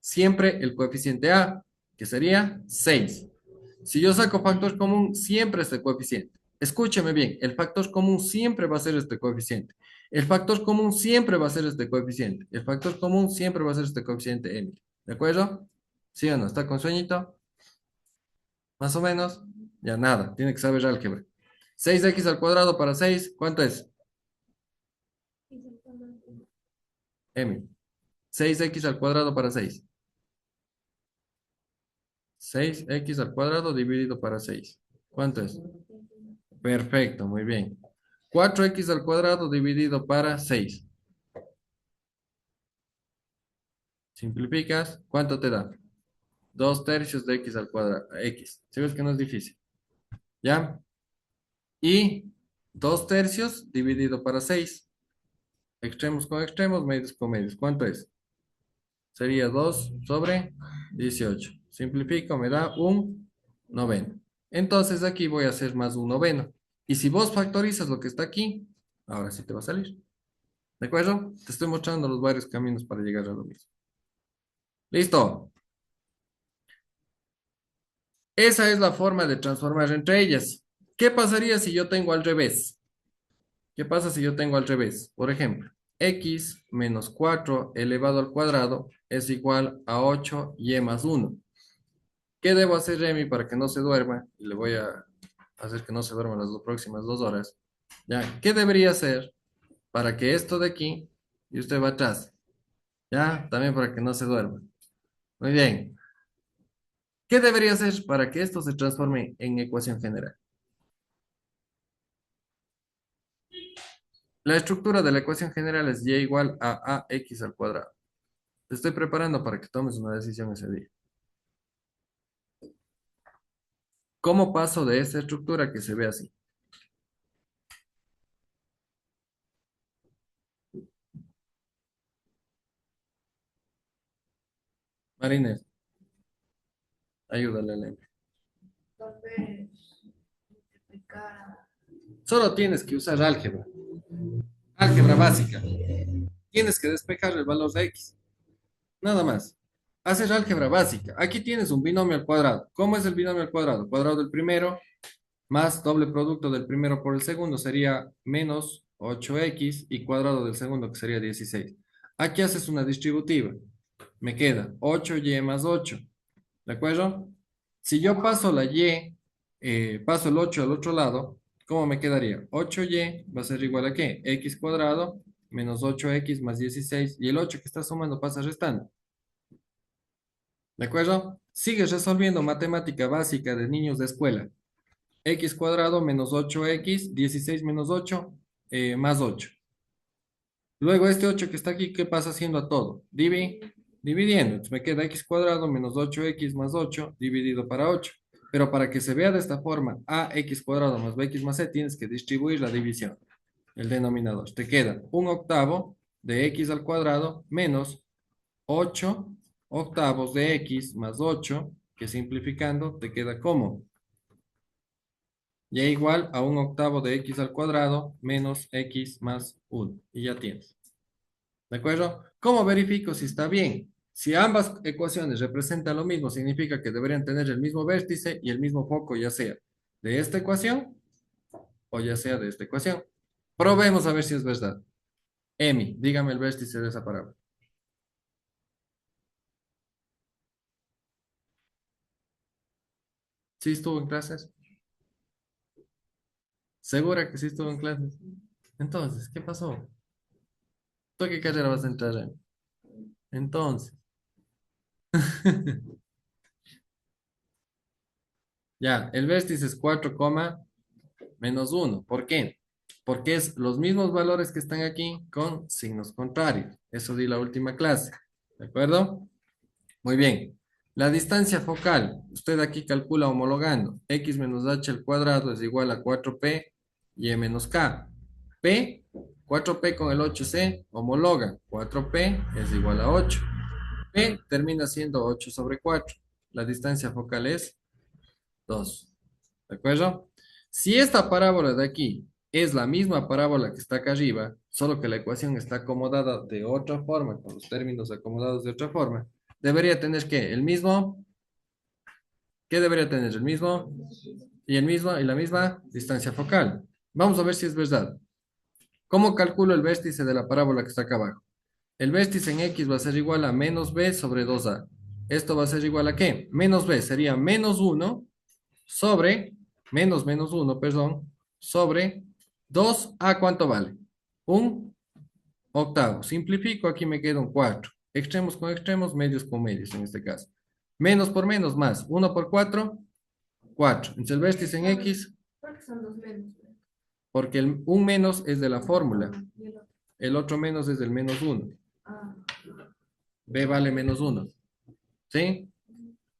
Siempre el coeficiente a, que sería 6. Si yo saco factor común, siempre este coeficiente. Escúcheme bien, el factor común siempre va a ser este coeficiente. El factor común siempre va a ser este coeficiente. El factor común siempre va a ser este coeficiente M. ¿De acuerdo? ¿Sí o no? ¿Está con sueñito? Más o menos. Ya nada, tiene que saber álgebra. 6x al cuadrado para 6, ¿cuánto es? M. 6x al cuadrado para 6. 6x al cuadrado dividido para 6. ¿Cuánto es? Perfecto, muy bien. 4x al cuadrado dividido para 6. Simplificas, ¿cuánto te da? 2 tercios de x al cuadrado. X. ¿Sí ves que no es difícil? ¿Ya? Y 2 tercios dividido para 6. Extremos con extremos, medios con medios. ¿Cuánto es? Sería 2 sobre 18. Simplifico, me da un noveno. Entonces aquí voy a hacer más un noveno. Y si vos factorizas lo que está aquí, ahora sí te va a salir. ¿De acuerdo? Te estoy mostrando los varios caminos para llegar a lo mismo. Listo. Esa es la forma de transformar entre ellas. ¿Qué pasaría si yo tengo al revés? ¿Qué pasa si yo tengo al revés? Por ejemplo, x menos 4 elevado al cuadrado es igual a 8y más 1. ¿Qué debo hacer, Remy, para que no se duerma? Y le voy a hacer que no se duerma las próximas 2 horas. ¿Ya? ¿Qué debería hacer para que esto de aquí, y usted va atrás, ¿ya? También para que no se duerma. Muy bien. ¿Qué debería hacer para que esto se transforme en ecuación general? La estructura de la ecuación general es y igual a ax al cuadrado. Te estoy preparando para que tomes una decisión ese día. ¿Cómo paso de esta estructura que se ve así? Marines, ayúdale a Lene. Tal vez multiplicar. Solo tienes que usar álgebra. Álgebra básica. Tienes que despejar el valor de x. Nada más. Haces álgebra básica. Aquí tienes un binomio al cuadrado. ¿Cómo es el binomio al cuadrado? Cuadrado del primero más doble producto del primero por el segundo sería menos 8x y cuadrado del segundo que sería 16. Aquí haces una distributiva. Me queda 8y más 8. ¿De acuerdo? Si yo paso la y, paso el 8 al otro lado, ¿cómo me quedaría? 8y va a ser igual a ¿qué? X cuadrado menos 8x más 16 y el 8 que está sumando pasa restando. ¿De acuerdo? Sigues resolviendo matemática básica de niños de escuela. X cuadrado menos 8x, 16 menos 8, más 8. Luego este 8 que está aquí, ¿qué pasa haciendo a todo? Dividiendo. Entonces me queda x cuadrado menos 8x más 8 dividido para 8. Pero para que se vea de esta forma, ax cuadrado más bx más c, tienes que distribuir la división, el denominador. Te queda un octavo de x al cuadrado menos 8 octavos de x más 8, que simplificando te queda como y igual a un octavo de x al cuadrado menos x más 1. Y ya tienes. ¿De acuerdo? ¿Cómo verifico si está bien? Si ambas ecuaciones representan lo mismo, significa que deberían tener el mismo vértice y el mismo foco, ya sea de esta ecuación o ya sea de esta ecuación. Probemos a ver si es verdad. Emi, dígame el vértice de esa parábola. ¿Sí estuvo en clases? ¿Segura que sí estuvo en clases? Entonces, ¿qué pasó? ¿Tú a qué carrera vas a entrar, Emi? Entonces, ya, el vértice es 4, menos uno. ¿Por qué? Porque es los mismos valores que están aquí con signos contrarios. Eso di la última clase. ¿De acuerdo? Muy bien. La distancia focal, usted aquí calcula homologando. X menos h al cuadrado es igual a 4p y e menos k. P, 4p con el 8c, homologa. 4p es igual a 8. P termina siendo 8 sobre 4. La distancia focal es 2. ¿De acuerdo? Si esta parábola de aquí es la misma parábola que está acá arriba, solo que la ecuación está acomodada de otra forma, con los términos acomodados de otra forma, debería tener ¿qué? El mismo, ¿qué debería tener? El mismo y el mismo y la misma distancia focal. Vamos a ver si es verdad. ¿Cómo calculo el vértice de la parábola que está acá abajo? El vértice en X va a ser igual a menos b sobre 2a. ¿Esto va a ser igual a qué? Menos b sería menos uno sobre, menos uno, perdón, sobre 2a, ¿cuánto vale? Un octavo. Simplifico, aquí me queda un 4. Extremos con extremos, medios con medios en este caso. Menos por menos, más. Uno por 4, 4. Entonces el vértice en X, ¿Por qué son dos menos? porque un menos es de la fórmula. Y el otro. El otro menos es del menos uno. Ah, B vale menos uno. ¿Sí?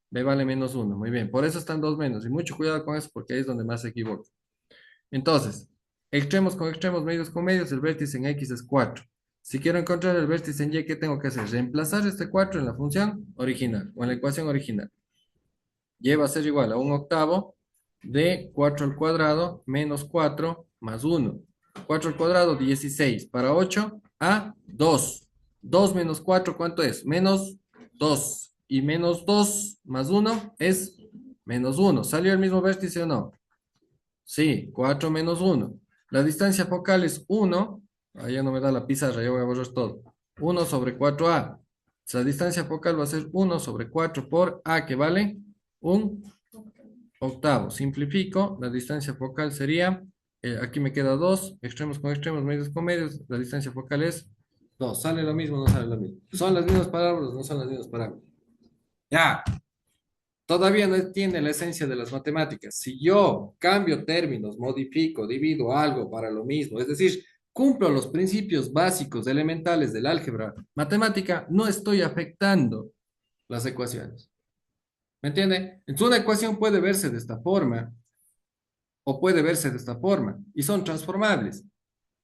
B vale menos uno. Muy bien. Por eso están dos menos. Y mucho cuidado con eso porque ahí es donde más se equivoca. Entonces, extremos con extremos, medios con medios, el vértice en X es 4. Si quiero encontrar el vértice en Y, ¿qué tengo que hacer? Reemplazar este 4 en la función original o en la ecuación original. Y va a ser igual a un octavo de 4 al cuadrado menos 4 más 1. 4 al cuadrado, 16. Para 8, a 2. 2 menos 4, ¿cuánto es? Menos 2. Y menos 2 más 1 es menos 1. ¿Salió el mismo vértice o no? Sí, 4 menos uno. La distancia focal es uno. Ahí ya no me da la pizarra, ya voy a borrar todo. Uno sobre 4a. La distancia focal va a ser uno sobre 4 por a, que vale un octavo. Simplifico, la distancia focal sería, aquí me queda 2, extremos con extremos, medios con medios. La distancia focal es 2. ¿Sale lo mismo o no sale lo mismo? ¿Son las mismas parábolas? No son las mismas parábolas. Ya. Todavía no tiene la esencia de las matemáticas. Si yo cambio términos, modifico, divido algo para lo mismo, es decir, cumplo los principios básicos elementales del álgebra matemática, no estoy afectando las ecuaciones. ¿Me entiende? Entonces una ecuación puede verse de esta forma o puede verse de esta forma y son transformables.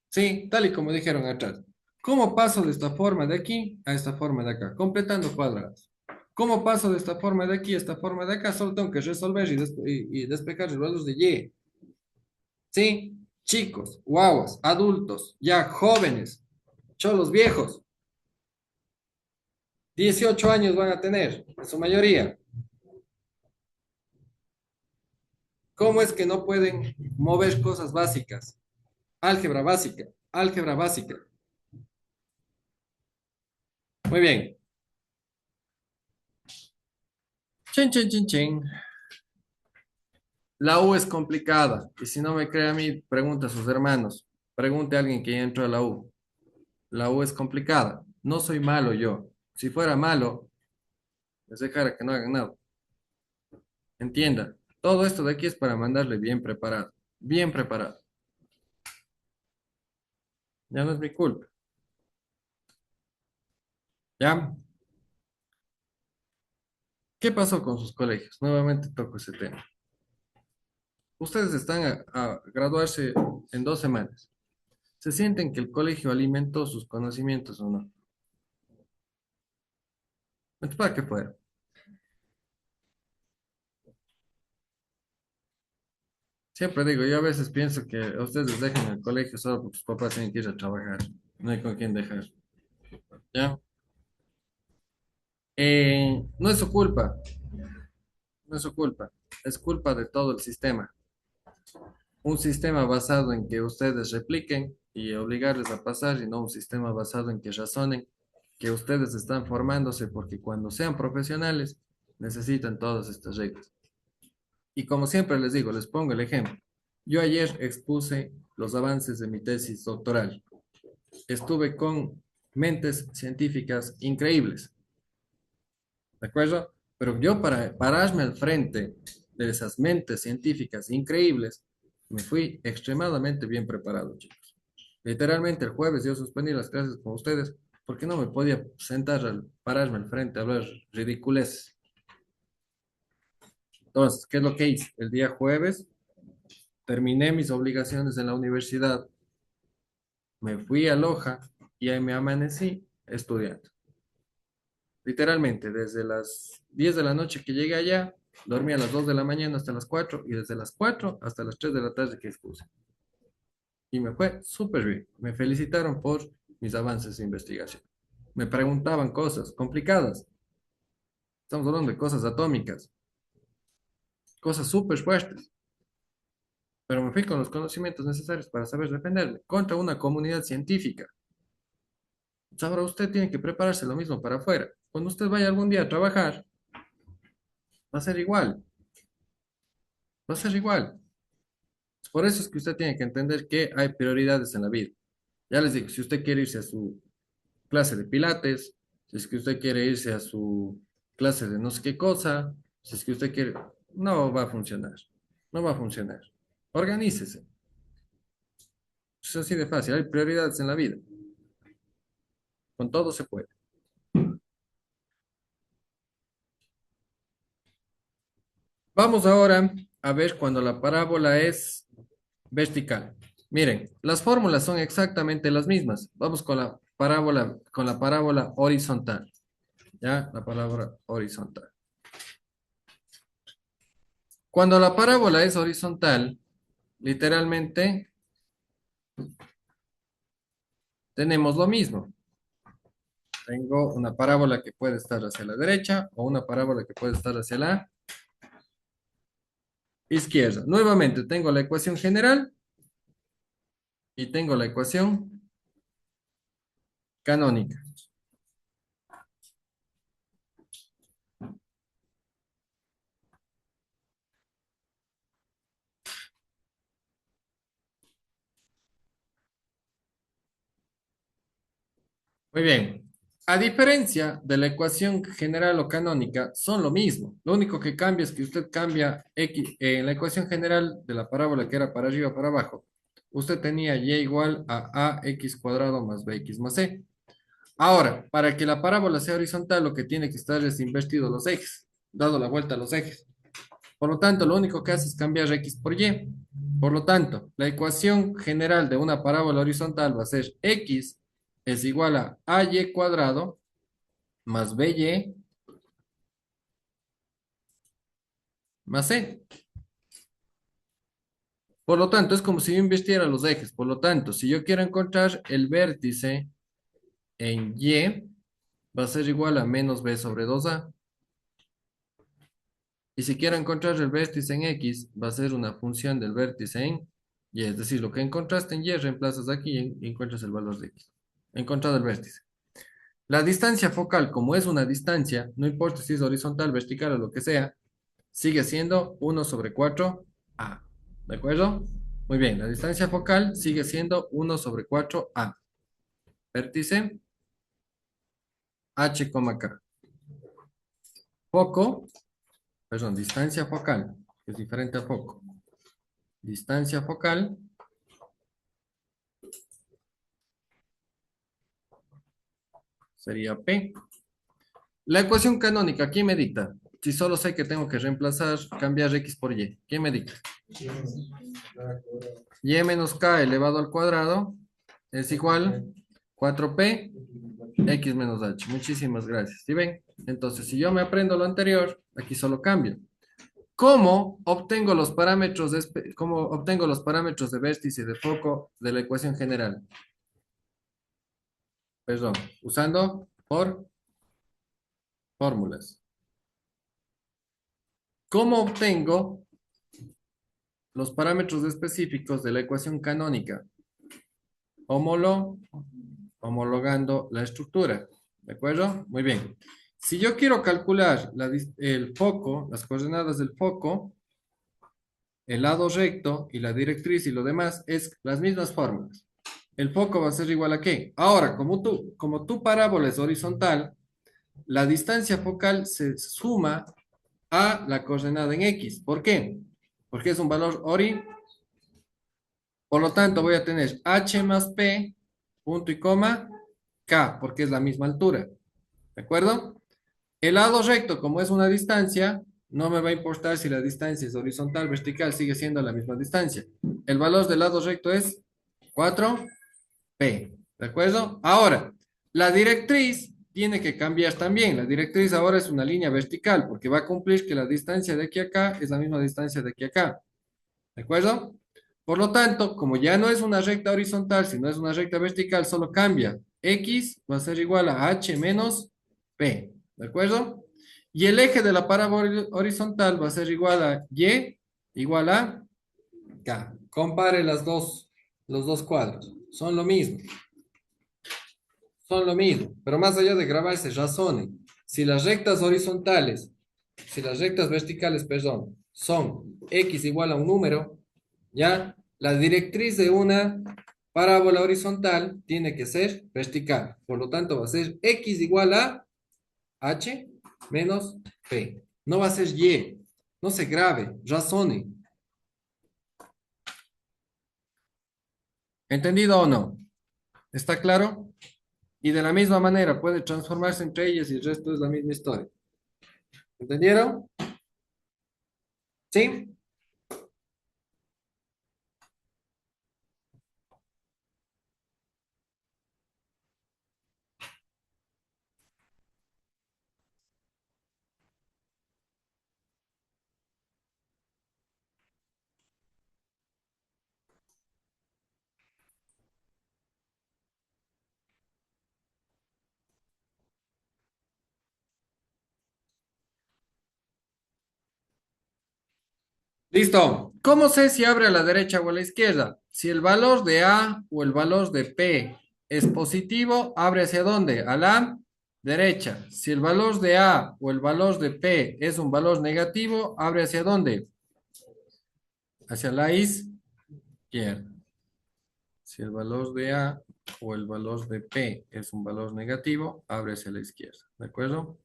Sí, tal y como dijeron atrás. ¿Cómo paso de esta forma de aquí a esta forma de acá? Completando cuadrados. ¿Cómo paso de esta forma de aquí a esta forma de acá? Solo tengo que resolver y despejar los valores de Y. ¿Sí? Chicos, guaguas, adultos, ya jóvenes, cholos viejos, 18 años van a tener, en su mayoría. ¿Cómo es que no pueden mover cosas básicas? Álgebra básica, álgebra básica. Muy bien. Chin, chin, chin, chin. La U es complicada y si no me cree a mí, pregunte a sus hermanos. Pregunte a alguien que ya entró a la U. La U es complicada. No soy malo yo. Si fuera malo, les dejara que no hagan nada. Entienda, todo esto de aquí es para mandarle bien preparado. Bien preparado. Ya no es mi culpa. ¿Ya? ¿Qué pasó con sus colegios? Nuevamente toco ese tema. Ustedes están a graduarse en 2 semanas. ¿Se sienten que el colegio alimentó sus conocimientos o no? Entonces, ¿para qué fueron? Siempre digo, yo a veces pienso que a ustedes les dejan el colegio solo porque sus papás tienen que ir a trabajar. No hay con quién dejar. ¿ya? No es su culpa, no es su culpa, es culpa de todo el sistema. Un sistema basado en que ustedes repliquen y obligarles a pasar, y no un sistema basado en que razonen, que ustedes están formándose porque cuando sean profesionales necesitan todas estas reglas. Y como siempre les digo, les pongo el ejemplo. Yo ayer expuse los avances de mi tesis doctoral. Estuve con mentes científicas increíbles, ¿de acuerdo? Pero yo para pararme al frente de esas mentes científicas increíbles, me fui extremadamente bien preparado, chicos. Literalmente el jueves yo suspendí las clases con ustedes porque no me podía sentar, pararme al frente a hablar ridiculeces. Entonces, ¿qué es lo que hice? El día jueves terminé mis obligaciones en la universidad, me fui a Loja y ahí me amanecí estudiando. Literalmente, desde las 10 de la noche que llegué allá, dormí a las 2 de la mañana hasta las 4 y desde las 4 hasta las 3 de la tarde que expuse. Y me fue súper bien. Me felicitaron por mis avances de investigación. Me preguntaban cosas complicadas. Estamos hablando de cosas atómicas, cosas súper fuertes. Pero me fui con los conocimientos necesarios para saber defenderme contra una comunidad científica. Ahora usted tiene que prepararse lo mismo para afuera. Cuando usted vaya algún día a trabajar, va a ser igual. Va a ser igual. Por eso es que usted tiene que entender que hay prioridades en la vida. Ya les digo, si usted quiere irse a su clase de pilates, si es que usted quiere irse a su clase de no sé qué cosa, si es que usted quiere, no va a funcionar. No va a funcionar. Organícese. Es así de fácil. Hay prioridades en la vida. Con todo se puede. Vamos ahora a ver cuando la parábola es vertical. Miren, las fórmulas son exactamente las mismas. Vamos con la parábola horizontal. ¿Ya? La parábola horizontal. Cuando la parábola es horizontal, literalmente tenemos lo mismo. Tengo una parábola que puede estar hacia la derecha o una parábola que puede estar hacia la izquierda. Nuevamente, tengo la ecuación general y tengo la ecuación canónica. Muy bien. A diferencia de la ecuación general o canónica, son lo mismo. Lo único que cambia es que usted cambia x en la ecuación general de la parábola que era para arriba o para abajo. Usted tenía y igual a ax cuadrado más bx más c. Ahora, para que la parábola sea horizontal, lo que tiene que estar es invertido los ejes, dado la vuelta a los ejes. Por lo tanto, lo único que hace es cambiar x por y. Por lo tanto, la ecuación general de una parábola horizontal va a ser x es igual a ay cuadrado más by más c. Por lo tanto, es como si yo invirtiera los ejes. Por lo tanto, si yo quiero encontrar el vértice en y, va a ser igual a menos b sobre 2a. Y si quiero encontrar el vértice en X, va a ser una función del vértice en Y. Es decir, lo que encontraste en Y, reemplazas aquí y encuentras el valor de X. He encontrado el vértice. La distancia focal, como es una distancia, no importa si es horizontal, vertical o lo que sea, sigue siendo 1 sobre 4a. ¿De acuerdo? Muy bien, la distancia focal sigue siendo 1 sobre 4a. Vértice h, k. Foco, perdón, distancia focal, que es diferente a foco. Distancia focal sería P. La ecuación canónica, ¿quién me dicta? Si solo sé que tengo que reemplazar, cambiar X por Y. ¿Quién me dicta? Y menos K elevado al cuadrado es igual 4P X menos H. Muchísimas gracias. ¿Sí ven? Entonces, si yo me aprendo lo anterior, aquí solo cambio. ¿Cómo obtengo los parámetros de vértice y de foco de la ecuación general? perdón, usando por fórmulas. ¿Cómo obtengo los parámetros específicos de la ecuación canónica? Homolo- Homologando la estructura. ¿De acuerdo? Muy bien. Si yo quiero calcular el foco, las coordenadas del foco, el lado recto y la directriz y lo demás, es las mismas fórmulas. El foco va a ser igual a ¿qué? Ahora, como tu parábola es horizontal, la distancia focal se suma a la coordenada en X. ¿Por qué? Porque es un valor ori. Por lo tanto, voy a tener H más P, punto y coma, K, porque es la misma altura. ¿De acuerdo? El lado recto, como es una distancia, no me va a importar si la distancia es horizontal, vertical, sigue siendo la misma distancia. El valor del lado recto es 4P. ¿De acuerdo? Ahora, la directriz tiene que cambiar también. La directriz ahora es una línea vertical, porque va a cumplir que la distancia de aquí a acá es la misma distancia de aquí a acá. ¿De acuerdo? Por lo tanto, como ya no es una recta horizontal, sino es una recta vertical, solo cambia. X va a ser igual a H menos P. ¿De acuerdo? Y el eje de la parábola horizontal va a ser igual a Y igual a K. Compare los dos cuadros. Son lo mismo. Son lo mismo. Pero más allá de grabarse, razonen. Si las rectas horizontales, si las rectas verticales, perdón, son X igual a un número, ¿ya? La directriz de una parábola horizontal tiene que ser vertical. Por lo tanto, va a ser X igual a H menos P. No va a ser Y. No se grabe, razone. ¿Entendido o no? ¿Está claro? Y de la misma manera puede transformarse entre ellas y el resto es la misma historia. ¿Entendieron? ¿Sí? Listo. ¿Cómo sé si abre a la derecha o a la izquierda? Si el valor de A o el valor de P es positivo, abre hacia dónde? A la derecha. Si el valor de A o el valor de P es un valor negativo, abre hacia dónde? Hacia la izquierda. Si el valor de A o el valor de P es un valor negativo, abre hacia la izquierda. ¿De acuerdo?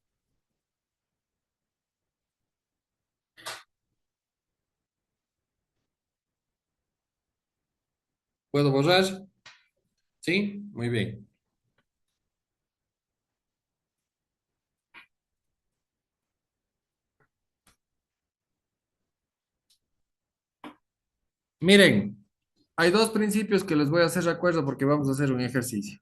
¿Puedo borrar? ¿Sí? Muy bien. Miren, hay dos principios que les voy a hacer recuerdo porque vamos a hacer un ejercicio.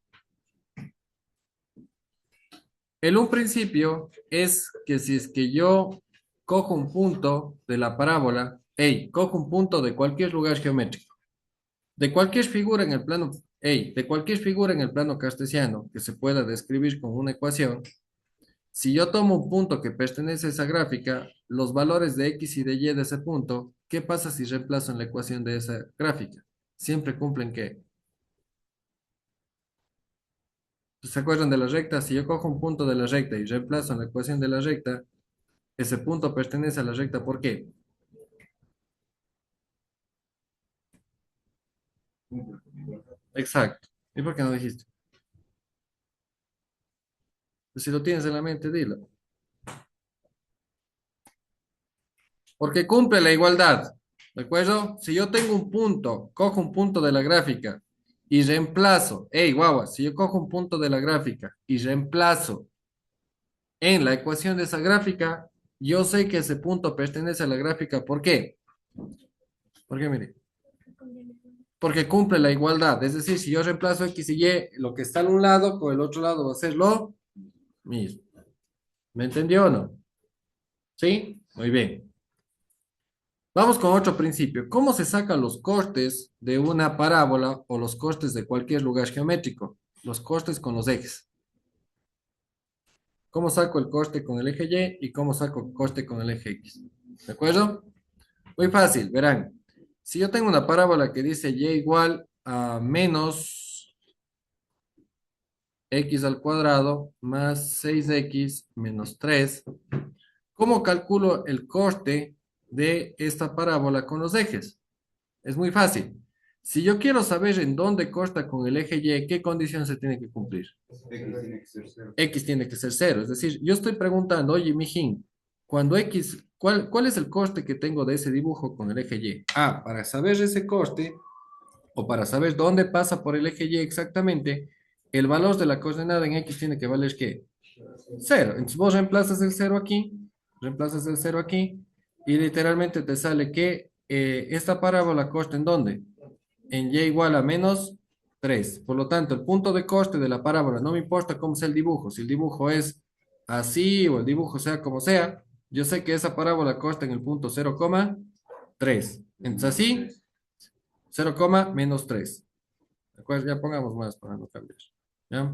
Un principio es que si es que yo cojo un punto de la parábola, cojo un punto de cualquier lugar geométrico, de cualquier figura en el plano, de cualquier figura en el plano cartesiano que se pueda describir con una ecuación, si yo tomo un punto que pertenece a esa gráfica, los valores de X y de Y de ese punto, ¿qué pasa si reemplazo en la ecuación de esa gráfica? Siempre cumplen que. ¿Se acuerdan de la recta? Si yo cojo un punto de la recta y reemplazo en la ecuación de la recta, ese punto pertenece a la recta. ¿Por qué? Exacto. ¿Y por qué no dijiste? Pues si lo tienes en la mente, dilo. Porque cumple la igualdad. ¿De acuerdo? Si yo tengo un punto, cojo un punto de la gráfica y reemplazo, guagua, si yo cojo un punto de la gráfica y reemplazo en la ecuación de esa gráfica, yo sé que ese punto pertenece a la gráfica. ¿Por qué? Porque mire, porque cumple la igualdad. Es decir, si yo reemplazo X y Y, lo que está en un lado con el otro lado va a ser lo mismo. ¿Me entendió o no? ¿Sí? Muy bien. Vamos con otro principio. ¿Cómo se sacan los cortes de una parábola o los cortes de cualquier lugar geométrico? los costes con los ejes. ¿Cómo saco el coste con el eje Y y cómo saco el coste con el eje X? ¿De acuerdo? Muy fácil, verán. Si yo tengo una parábola que dice Y igual a menos X al cuadrado más 6X menos 3, ¿cómo calculo el coste de esta parábola con los ejes? Es muy fácil. Si yo quiero saber en dónde corta con el eje Y, ¿qué condición se tiene que cumplir? X tiene que ser cero. Es decir, yo estoy preguntando, oye, mijín, cuando X, ¿cuál es el coste que tengo de ese dibujo con el eje Y? Ah, para saber ese coste, o para saber dónde pasa por el eje Y exactamente, el valor de la coordenada en X tiene que valer ¿qué? Cero. Entonces vos reemplazas el cero aquí, y literalmente te sale que esta parábola corta ¿en dónde? En Y igual a menos 3. Por lo tanto, el punto de coste de la parábola, no me importa cómo sea el dibujo, si el dibujo es así o el dibujo sea como sea, yo sé que esa parábola corta en el punto 0,3. Entonces así, 0, menos 3. ¿De acuerdo? Ya pongamos más para no cambiar. ¿Ya?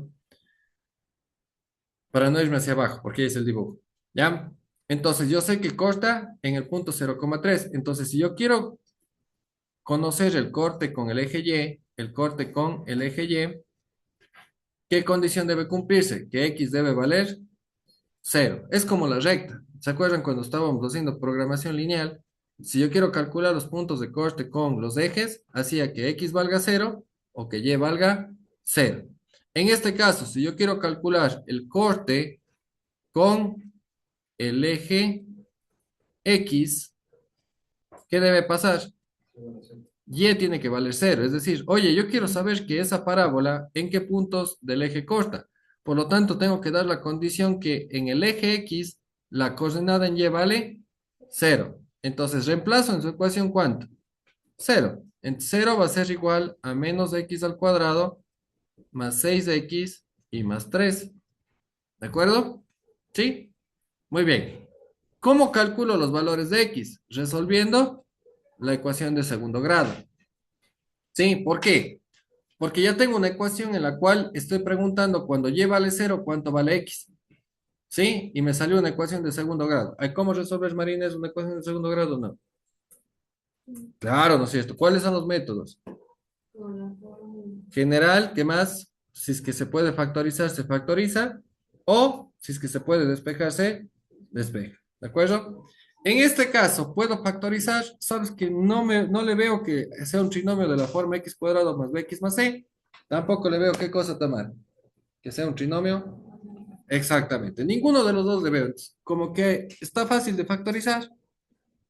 Para no irme hacia abajo, porque ahí es el dibujo. ¿Ya? Entonces yo sé que corta en el punto 0,3. Entonces si yo quiero conocer el corte con el eje Y, el corte con el eje Y, ¿qué condición debe cumplirse? Que X debe valer cero. Es como la recta. ¿Se acuerdan cuando estábamos haciendo programación lineal? Si yo quiero calcular los puntos de corte con los ejes, hacía que X valga cero o que Y valga cero. En este caso, si yo quiero calcular el corte con el eje X, ¿qué debe pasar? Y tiene que valer cero. Es decir, oye, yo quiero saber que esa parábola en qué puntos del eje corta. Por lo tanto, tengo que dar la condición que en el eje X la coordenada en Y vale cero. Entonces, reemplazo en su ecuación ¿cuánto? Cero. En cero va a ser igual a menos X al cuadrado más 6X y más 3. ¿De acuerdo? ¿Sí? Muy bien. ¿Cómo calculo los valores de X? Resolviendo la ecuación de segundo grado. ¿Sí? ¿Por qué? Porque ya tengo una ecuación en la cual estoy preguntando cuando Y vale cero, ¿cuánto vale X? ¿Sí? Y me salió una ecuación de segundo grado. ¿Ay, ¿cómo resolves, Marines, una ecuación de segundo grado? No. Claro, ¿no es cierto? ¿Cuáles son los métodos? Con la fórmula. General, ¿qué más? Si es que se puede factorizar, se factoriza. O si es que se puede despejar, se despeja. ¿De acuerdo? En este caso, ¿puedo factorizar? Sabes que no le veo que sea un trinomio de la forma x cuadrado más bx más c. Tampoco le veo qué cosa tomar. Que sea un trinomio. Exactamente. Ninguno de los dos le veo. Entonces, como que está fácil de factorizar.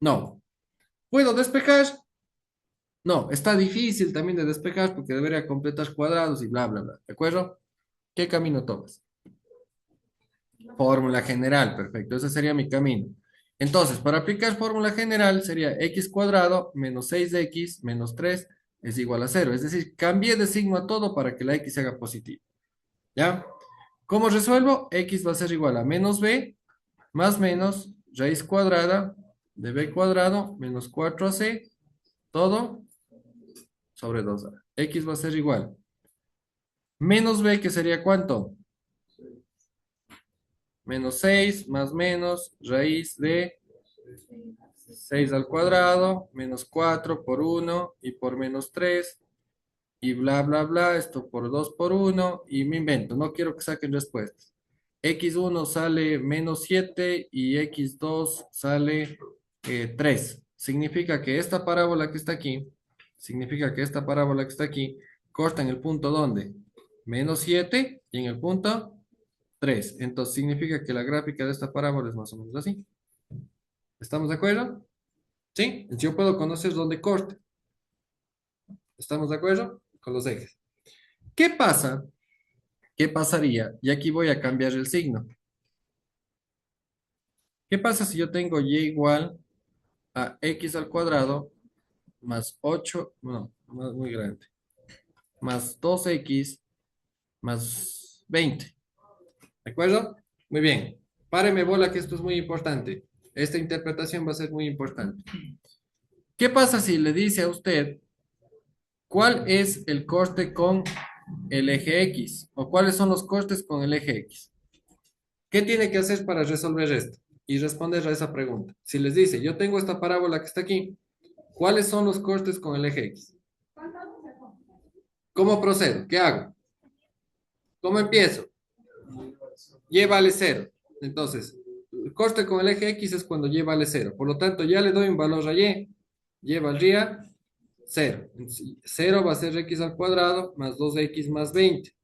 No. ¿Puedo despejar? No. Está difícil también de despejar porque debería completar cuadrados y bla, bla, bla. ¿De acuerdo? ¿Qué camino tomas? Fórmula general. Perfecto. Ese sería mi camino. Entonces, para aplicar fórmula general sería x cuadrado menos 6x menos 3 es igual a cero. Es decir, cambié de signo a todo para que la x se haga positiva. ¿Ya? ¿Cómo resuelvo? X va a ser igual a menos b más menos raíz cuadrada de b cuadrado menos 4ac, todo sobre 2a. X va a ser igual. Menos b, que sería ¿cuánto? Menos 6 más menos raíz de 6 al cuadrado, menos 4 por 1 y por menos 3 y bla, bla, bla, esto por 2 por 1 y me invento, no quiero que saquen respuestas. X1 sale menos 7 y X2 sale 3. Significa que esta parábola que está aquí, corta en el punto ¿dónde? Menos 7 y en el punto 3. Entonces significa que la gráfica de esta parábola es más o menos así. ¿Estamos de acuerdo? ¿Sí? Entonces yo puedo conocer dónde corta. ¿Estamos de acuerdo? Con los ejes. ¿Qué pasa? ¿Qué pasaría? Y aquí voy a cambiar el signo. ¿Qué pasa si yo tengo y igual a x al cuadrado más 8, no, más muy grande, más 2x más 20? ¿De acuerdo? Muy bien. Páreme bola que esto es muy importante. Esta interpretación va a ser muy importante. ¿Qué pasa si le dice a usted cuál es el corte con el eje X? ¿O cuáles son los costes con el eje X? ¿Qué tiene que hacer para resolver esto? Y responder a esa pregunta. Si les dice, yo tengo esta parábola que está aquí, ¿cuáles son los costes con el eje X? ¿Cómo procedo? ¿Qué hago? ¿Cómo empiezo? Y vale cero. Entonces, el coste con el eje X es cuando y vale cero. Por lo tanto, ya le doy un valor a y valdría cero. Cero va a ser x al cuadrado más 2x más 20.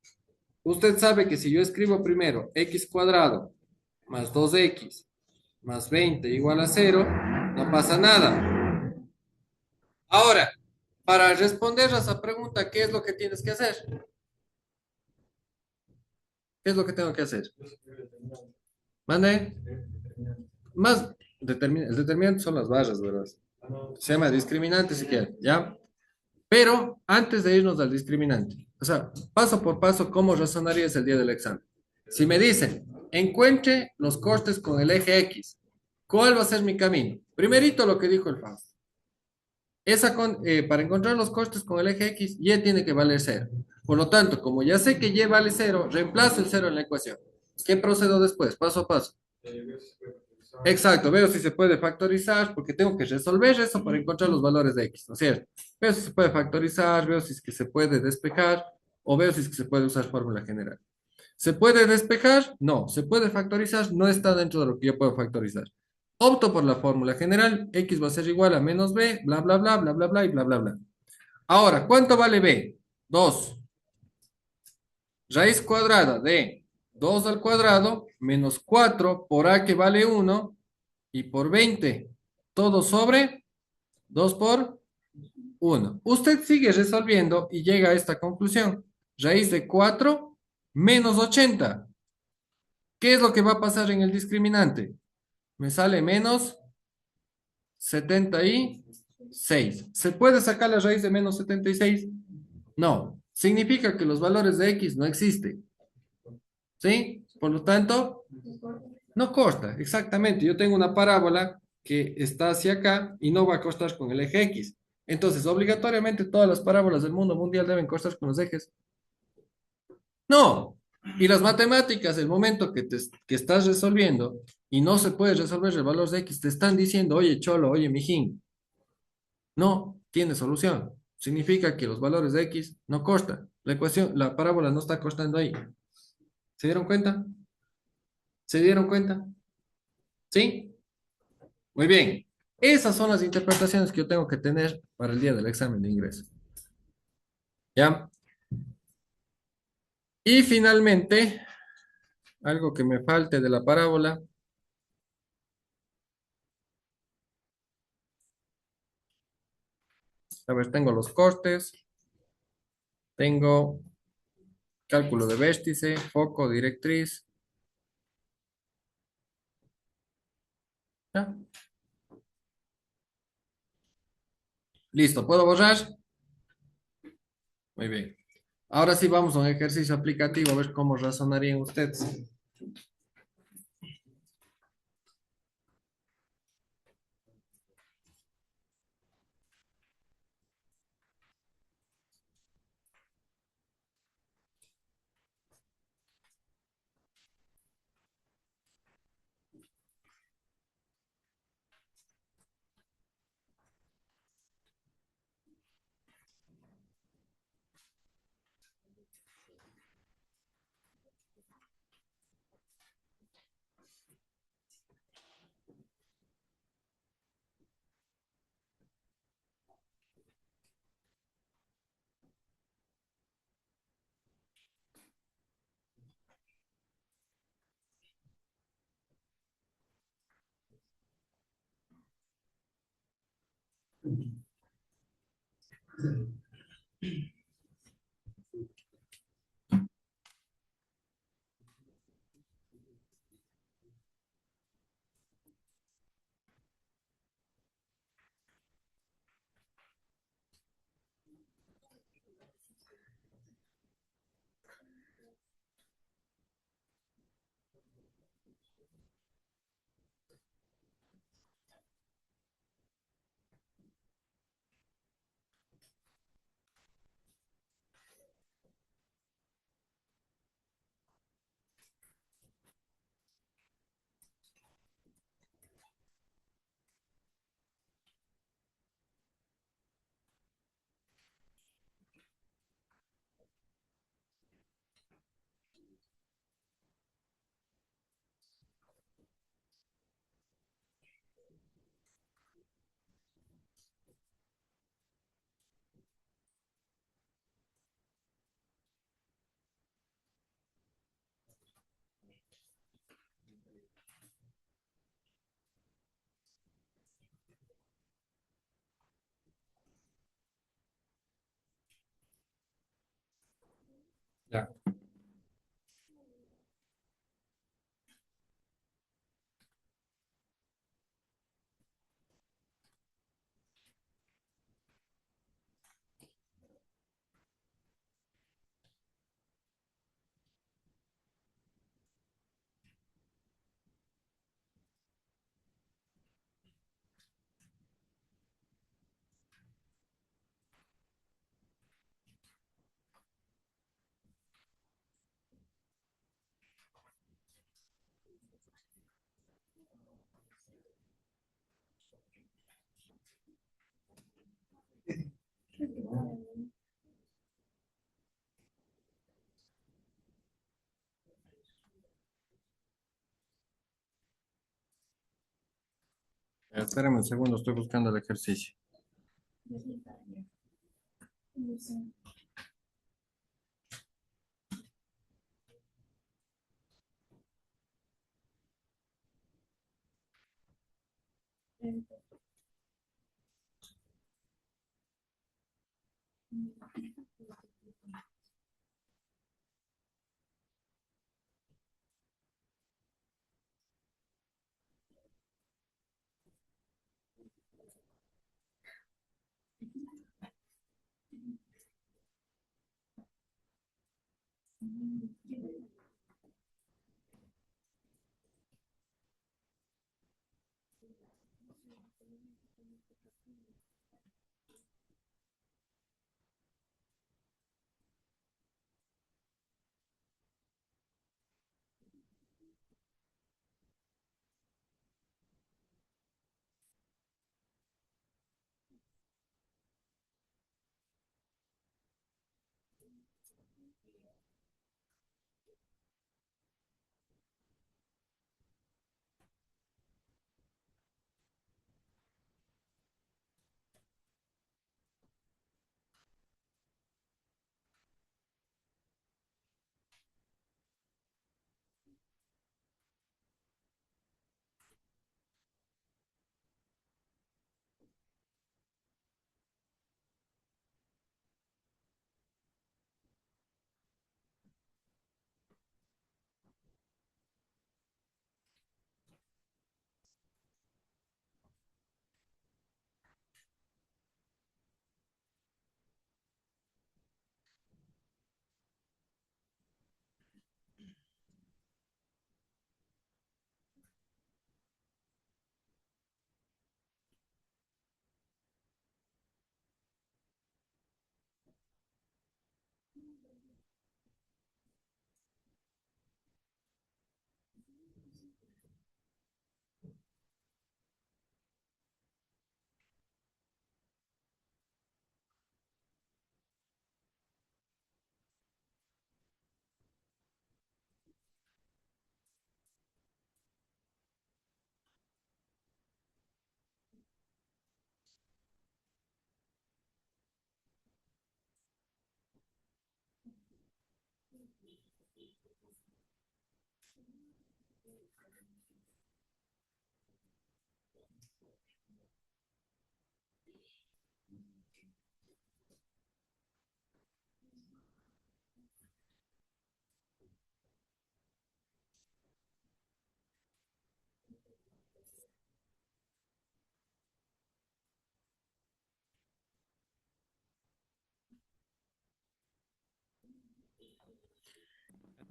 Usted sabe que si yo escribo primero x cuadrado más 2x más 20 igual a cero, no pasa nada. Ahora, para responder a esa pregunta, ¿qué es lo que tienes que hacer? ¿Qué es lo que tengo que hacer? ¿Mande? Más el determinante son las barras, ¿verdad? Se llama discriminante si quieren, ¿ya? Pero antes de irnos al discriminante, o sea, paso por paso, ¿cómo razonarías el día del examen? Si me dicen, encuentre los costes con el eje X, ¿cuál va a ser mi camino? Primerito lo que dijo el Fausto. Para encontrar los costes con el eje X, Y tiene que valer cero. Por lo tanto, como ya sé que Y vale cero, reemplazo el cero en la ecuación. ¿Qué procedo después? Paso a paso. Exacto, veo si se puede factorizar, porque tengo que resolver eso para encontrar los valores de X, ¿no es cierto? Veo si se puede factorizar, veo si es que se puede despejar, o veo si es que se puede usar fórmula general. ¿Se puede despejar? No. ¿Se puede factorizar? No está dentro de lo que yo puedo factorizar. Opto por la fórmula general, X va a ser igual a menos B, bla, bla, bla, bla, bla, bla, y bla, bla, bla. Ahora, ¿cuánto vale B? 2. Raíz cuadrada de 2 al cuadrado menos 4 por A que vale 1 y por 20. Todo sobre 2 por 1. Usted sigue resolviendo y llega a esta conclusión. Raíz de 4 menos 80. ¿Qué es lo que va a pasar en el discriminante? Me sale menos 76. ¿Se puede sacar la raíz de menos 76? No. Significa que los valores de X no existen. ¿Sí? Por lo tanto, no corta. Exactamente. Yo tengo una parábola que está hacia acá y no va a cortar con el eje X. Entonces, obligatoriamente todas las parábolas del mundo mundial deben cortar con los ejes. No. Y las matemáticas, el momento que estás resolviendo y no se puede resolver el valor de X, te están diciendo, oye, cholo, oye, mijín, no tiene solución. Significa que los valores de X no costan. La ecuación, la parábola no está costando ahí. ¿Se dieron cuenta? ¿Se dieron cuenta? ¿Sí? Muy bien. Esas son las interpretaciones que yo tengo que tener para el día del examen de ingreso. ¿Ya? Y finalmente, algo que me falte de la parábola. A ver, tengo los costes, tengo cálculo de vértice, foco, directriz. ¿Ya? Listo, ¿puedo borrar? Muy bien. Ahora sí vamos a un ejercicio aplicativo a ver cómo razonarían ustedes. Ya. Espérame un segundo, estoy buscando el ejercicio.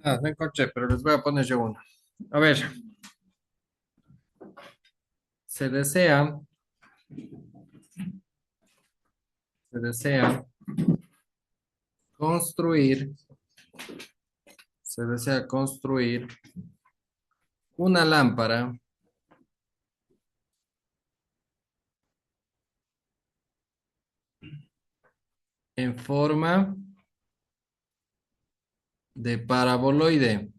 Ah, no encontré, pero les voy a poner yo uno. A ver, se desea, se desea construir, se desea construir una lámpara en forma de paraboloide.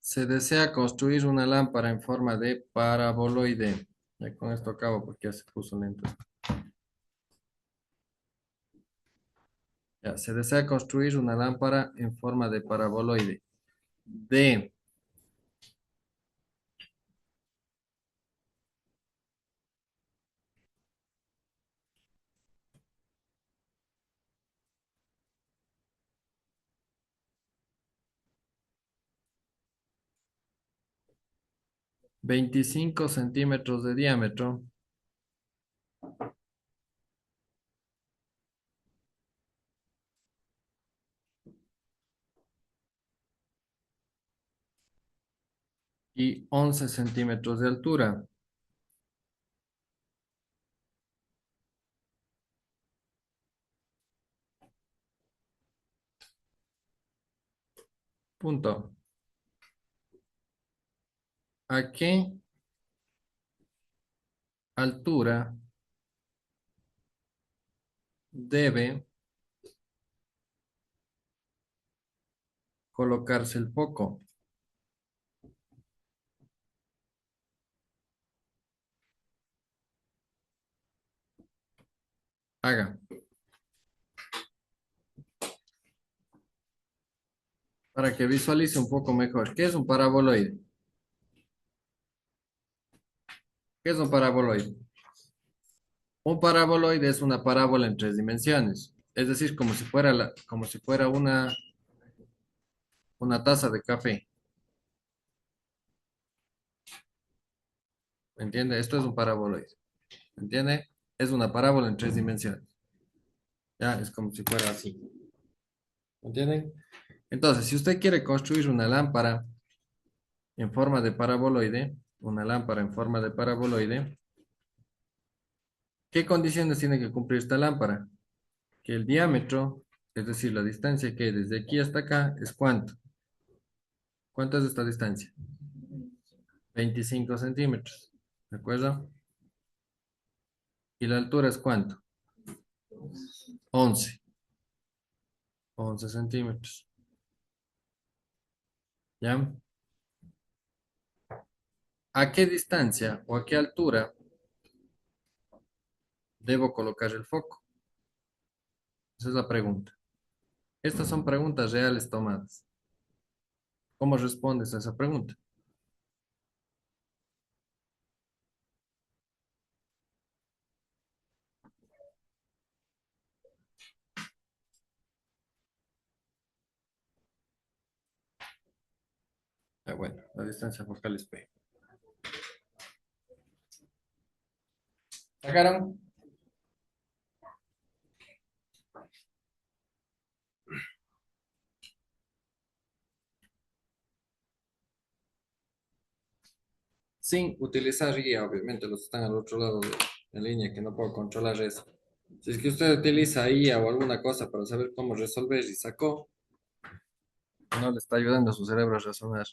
Se desea construir una lámpara en forma de paraboloide. Ya con esto acabo porque ya se puso lento. Ya, se desea construir una lámpara en forma de paraboloide. De 25 centímetros de diámetro y 11 centímetros de altura. Punto. ¿A qué altura debe colocarse el foco? Haga. Para que visualice un poco mejor. ¿Qué es un paraboloide? ¿Qué es un paraboloide? Un paraboloide es una parábola en tres dimensiones. Es decir, como si fuera una taza de café. ¿Me entiende? Esto es un paraboloide. ¿Me entiende? Es una parábola en tres dimensiones. Ya, es como si fuera así. ¿Me entienden? Entonces, si usted quiere construir una lámpara en forma de paraboloide, una lámpara en forma de paraboloide, ¿qué condiciones tiene que cumplir esta lámpara? Que el diámetro, es decir, la distancia que hay desde aquí hasta acá, es ¿cuánto? ¿Cuánto es esta distancia? 25 centímetros. ¿De acuerdo? ¿Y la altura es cuánto? 11. 11 centímetros. ¿Ya? ¿A qué distancia o a qué altura debo colocar el foco? Esa es la pregunta. Estas son preguntas reales tomadas. ¿Cómo respondes a esa pregunta? Bueno, la distancia focal es P. ¿Sacaron? Sin utilizar guía, obviamente los que están al otro lado de la línea que no puedo controlar eso. Si es que usted utiliza IA o alguna cosa para saber cómo resolver y sacó, no le está ayudando a su cerebro a razonar.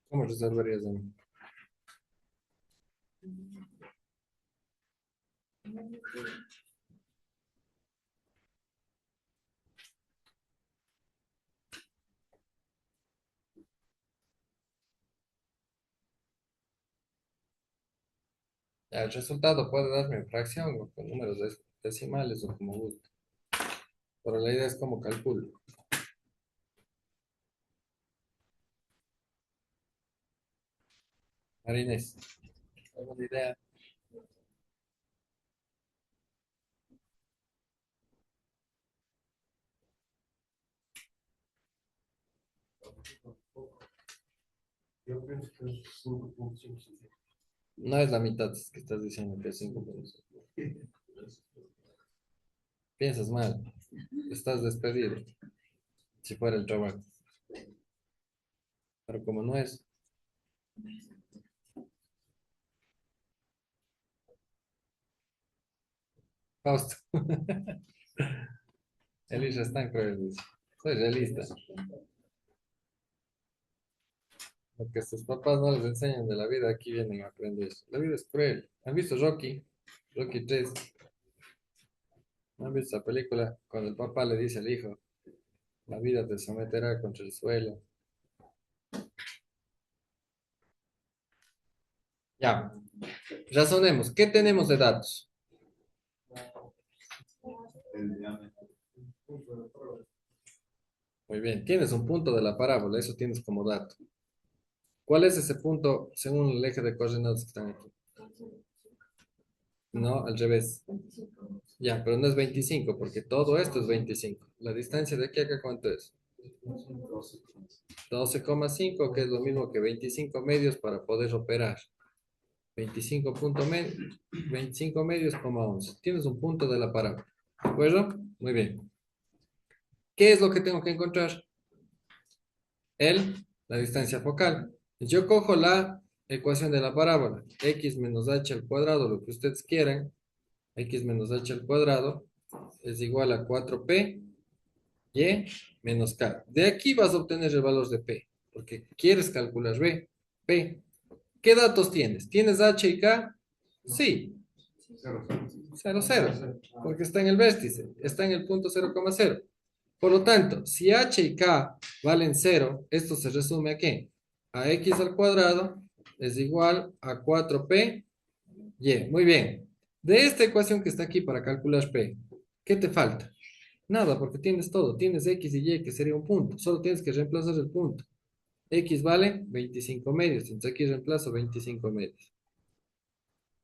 ¿Cómo resolverías eso? El resultado puede darme en fracción o con números decimales o como guste. Pero la idea es cómo calculo. Marines, ¿alguna idea? No es la mitad, es que estás diciendo que es 5 puntos. Piensas mal. Estás despedido. Si fuera el trabajo. Pero como no es, Fausto. Elisha es tan cruel, dice. Soy realista. Lo que sus papás no les enseñan de la vida, aquí vienen a aprender. La vida es cruel. ¿Han visto Rocky? Rocky 3. ¿No han visto esa película? Cuando el papá le dice al hijo, la vida te someterá contra el suelo. Ya, razonemos. ¿Qué tenemos de datos? Muy bien, tienes un punto de la parábola, eso tienes como dato. ¿Cuál es ese punto según el eje de coordenadas que están aquí? No, al revés. Ya, pero no es 25 porque todo esto es 25. La distancia de aquí a acá, ¿cuánto es? 12,5, que es lo mismo que 25 medios para poder operar. 25 medios, 11. Tienes un punto de la parábola. ¿De acuerdo? Muy bien. ¿Qué es lo que tengo que encontrar? La distancia focal. Yo cojo la ecuación de la parábola. X menos h al cuadrado, lo que ustedes quieran. X menos h al cuadrado es igual a 4p y menos k. De aquí vas a obtener el valor de p, porque quieres calcular p. ¿Qué datos tienes? ¿Tienes h y k? Sí, 0,0, porque está en el vértice, está en el punto 0,0. Por lo tanto, si h y k valen 0, esto se resume a ¿qué? A x al cuadrado es igual a 4p y. Muy bien. De esta ecuación que está aquí para calcular p, ¿qué te falta? Nada, porque tienes todo. Tienes x y y, que sería un punto. Solo tienes que reemplazar el punto. X vale 25 medios. Entonces aquí reemplazo 25 medios.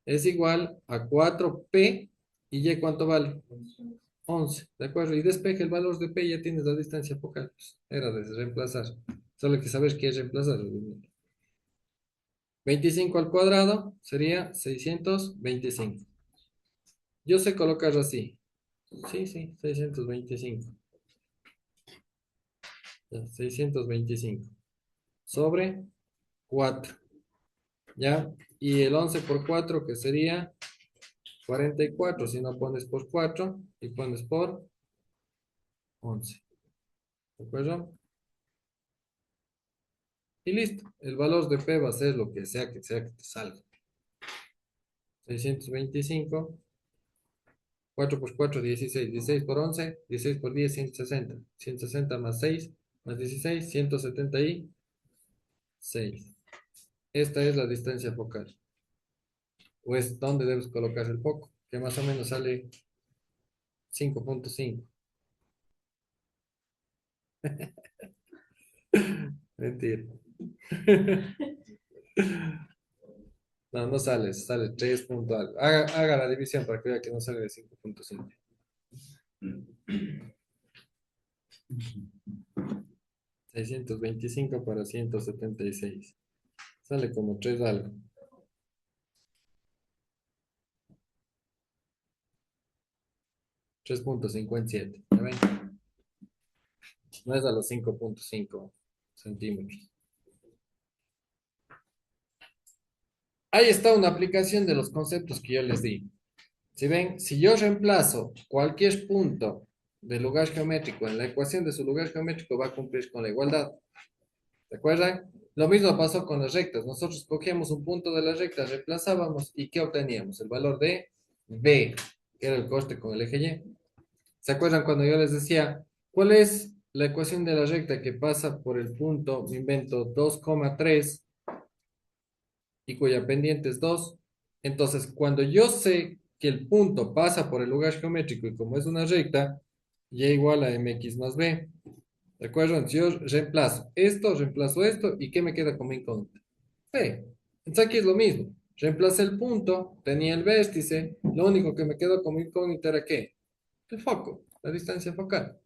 Es igual a 4p y y, ¿cuánto vale? 11, ¿de acuerdo? Y despeje el valor de p, ya tienes la distancia focal. Pues, era de reemplazar. Solo hay que saber qué es reemplazar. 25 al cuadrado sería 625. Yo sé colocar así. Sí, sí, 625. Ya, 625 sobre 4. ¿Ya? Y el 11 por 4, que sería 44. Si no pones por 4 y pones por 11. ¿De acuerdo? Y listo. El valor de P va a ser lo que sea que te salga. 625. 4 por 4, 16. 16 por 11. 16 por 10, 160. 160 más 6 más 16, 176. Esta es la distancia focal. O es donde debes colocar el foco, que más o menos sale 5,5. Mentira. No, no sale 3 punto algo. Haga la división para que vea que no sale de 5,5. 625 para 176. Sale como 3 algo. 3,57. ¿Ya ven? No es a los 5,5 centímetros. Ahí está una aplicación de los conceptos que yo les di. Si ven, si yo reemplazo cualquier punto del lugar geométrico en la ecuación de su lugar geométrico, va a cumplir con la igualdad. ¿Se acuerdan? Lo mismo pasó con las rectas. Nosotros cogíamos un punto de la recta, reemplazábamos y ¿qué obteníamos? El valor de B, que era el coste con el eje Y. ¿Se acuerdan cuando yo les decía, cuál es la ecuación de la recta que pasa por el punto, me invento, 2,3 y cuya pendiente es 2? Entonces, cuando yo sé que el punto pasa por el lugar geométrico y como es una recta, y igual a mx más b. ¿De acuerdo? Entonces yo reemplazo esto, ¿y qué me queda como incógnita? B. Entonces aquí es lo mismo. Reemplacé el punto, tenía el vértice, lo único que me quedó como incógnita era ¿qué? El foco, la distancia focal.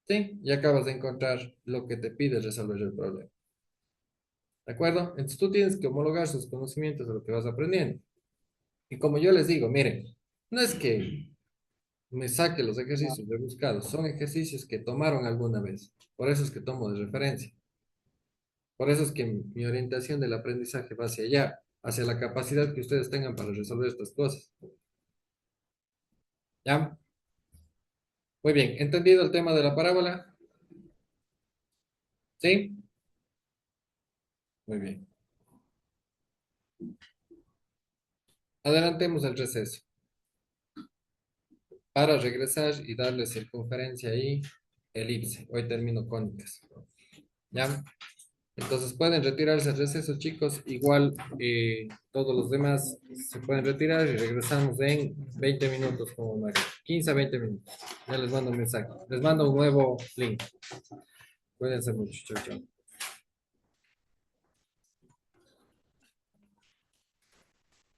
¿Sí? Y acabas de encontrar lo que te pide resolver el problema. ¿De acuerdo? Entonces tú tienes que homologar sus conocimientos de lo que vas aprendiendo. Y como yo les digo, miren, no es que me saque los ejercicios rebuscados, son ejercicios que tomaron alguna vez. Por eso es que tomo de referencia. Por eso es que mi orientación del aprendizaje va hacia allá, hacia la capacidad que ustedes tengan para resolver estas cosas. ¿Ya? Muy bien, ¿entendido el tema de la parábola? ¿Sí? Muy bien. Adelantemos el receso para regresar y darle circunferencia y elipse. Hoy termino cónicas. ¿Ya? Entonces pueden retirarse el receso, chicos. Igual todos los demás se pueden retirar y regresamos en 20 minutos como máximo. 15 a 20 minutos. Ya les mando un mensaje. Les mando un nuevo link. Cuídense mucho. Chau, chau.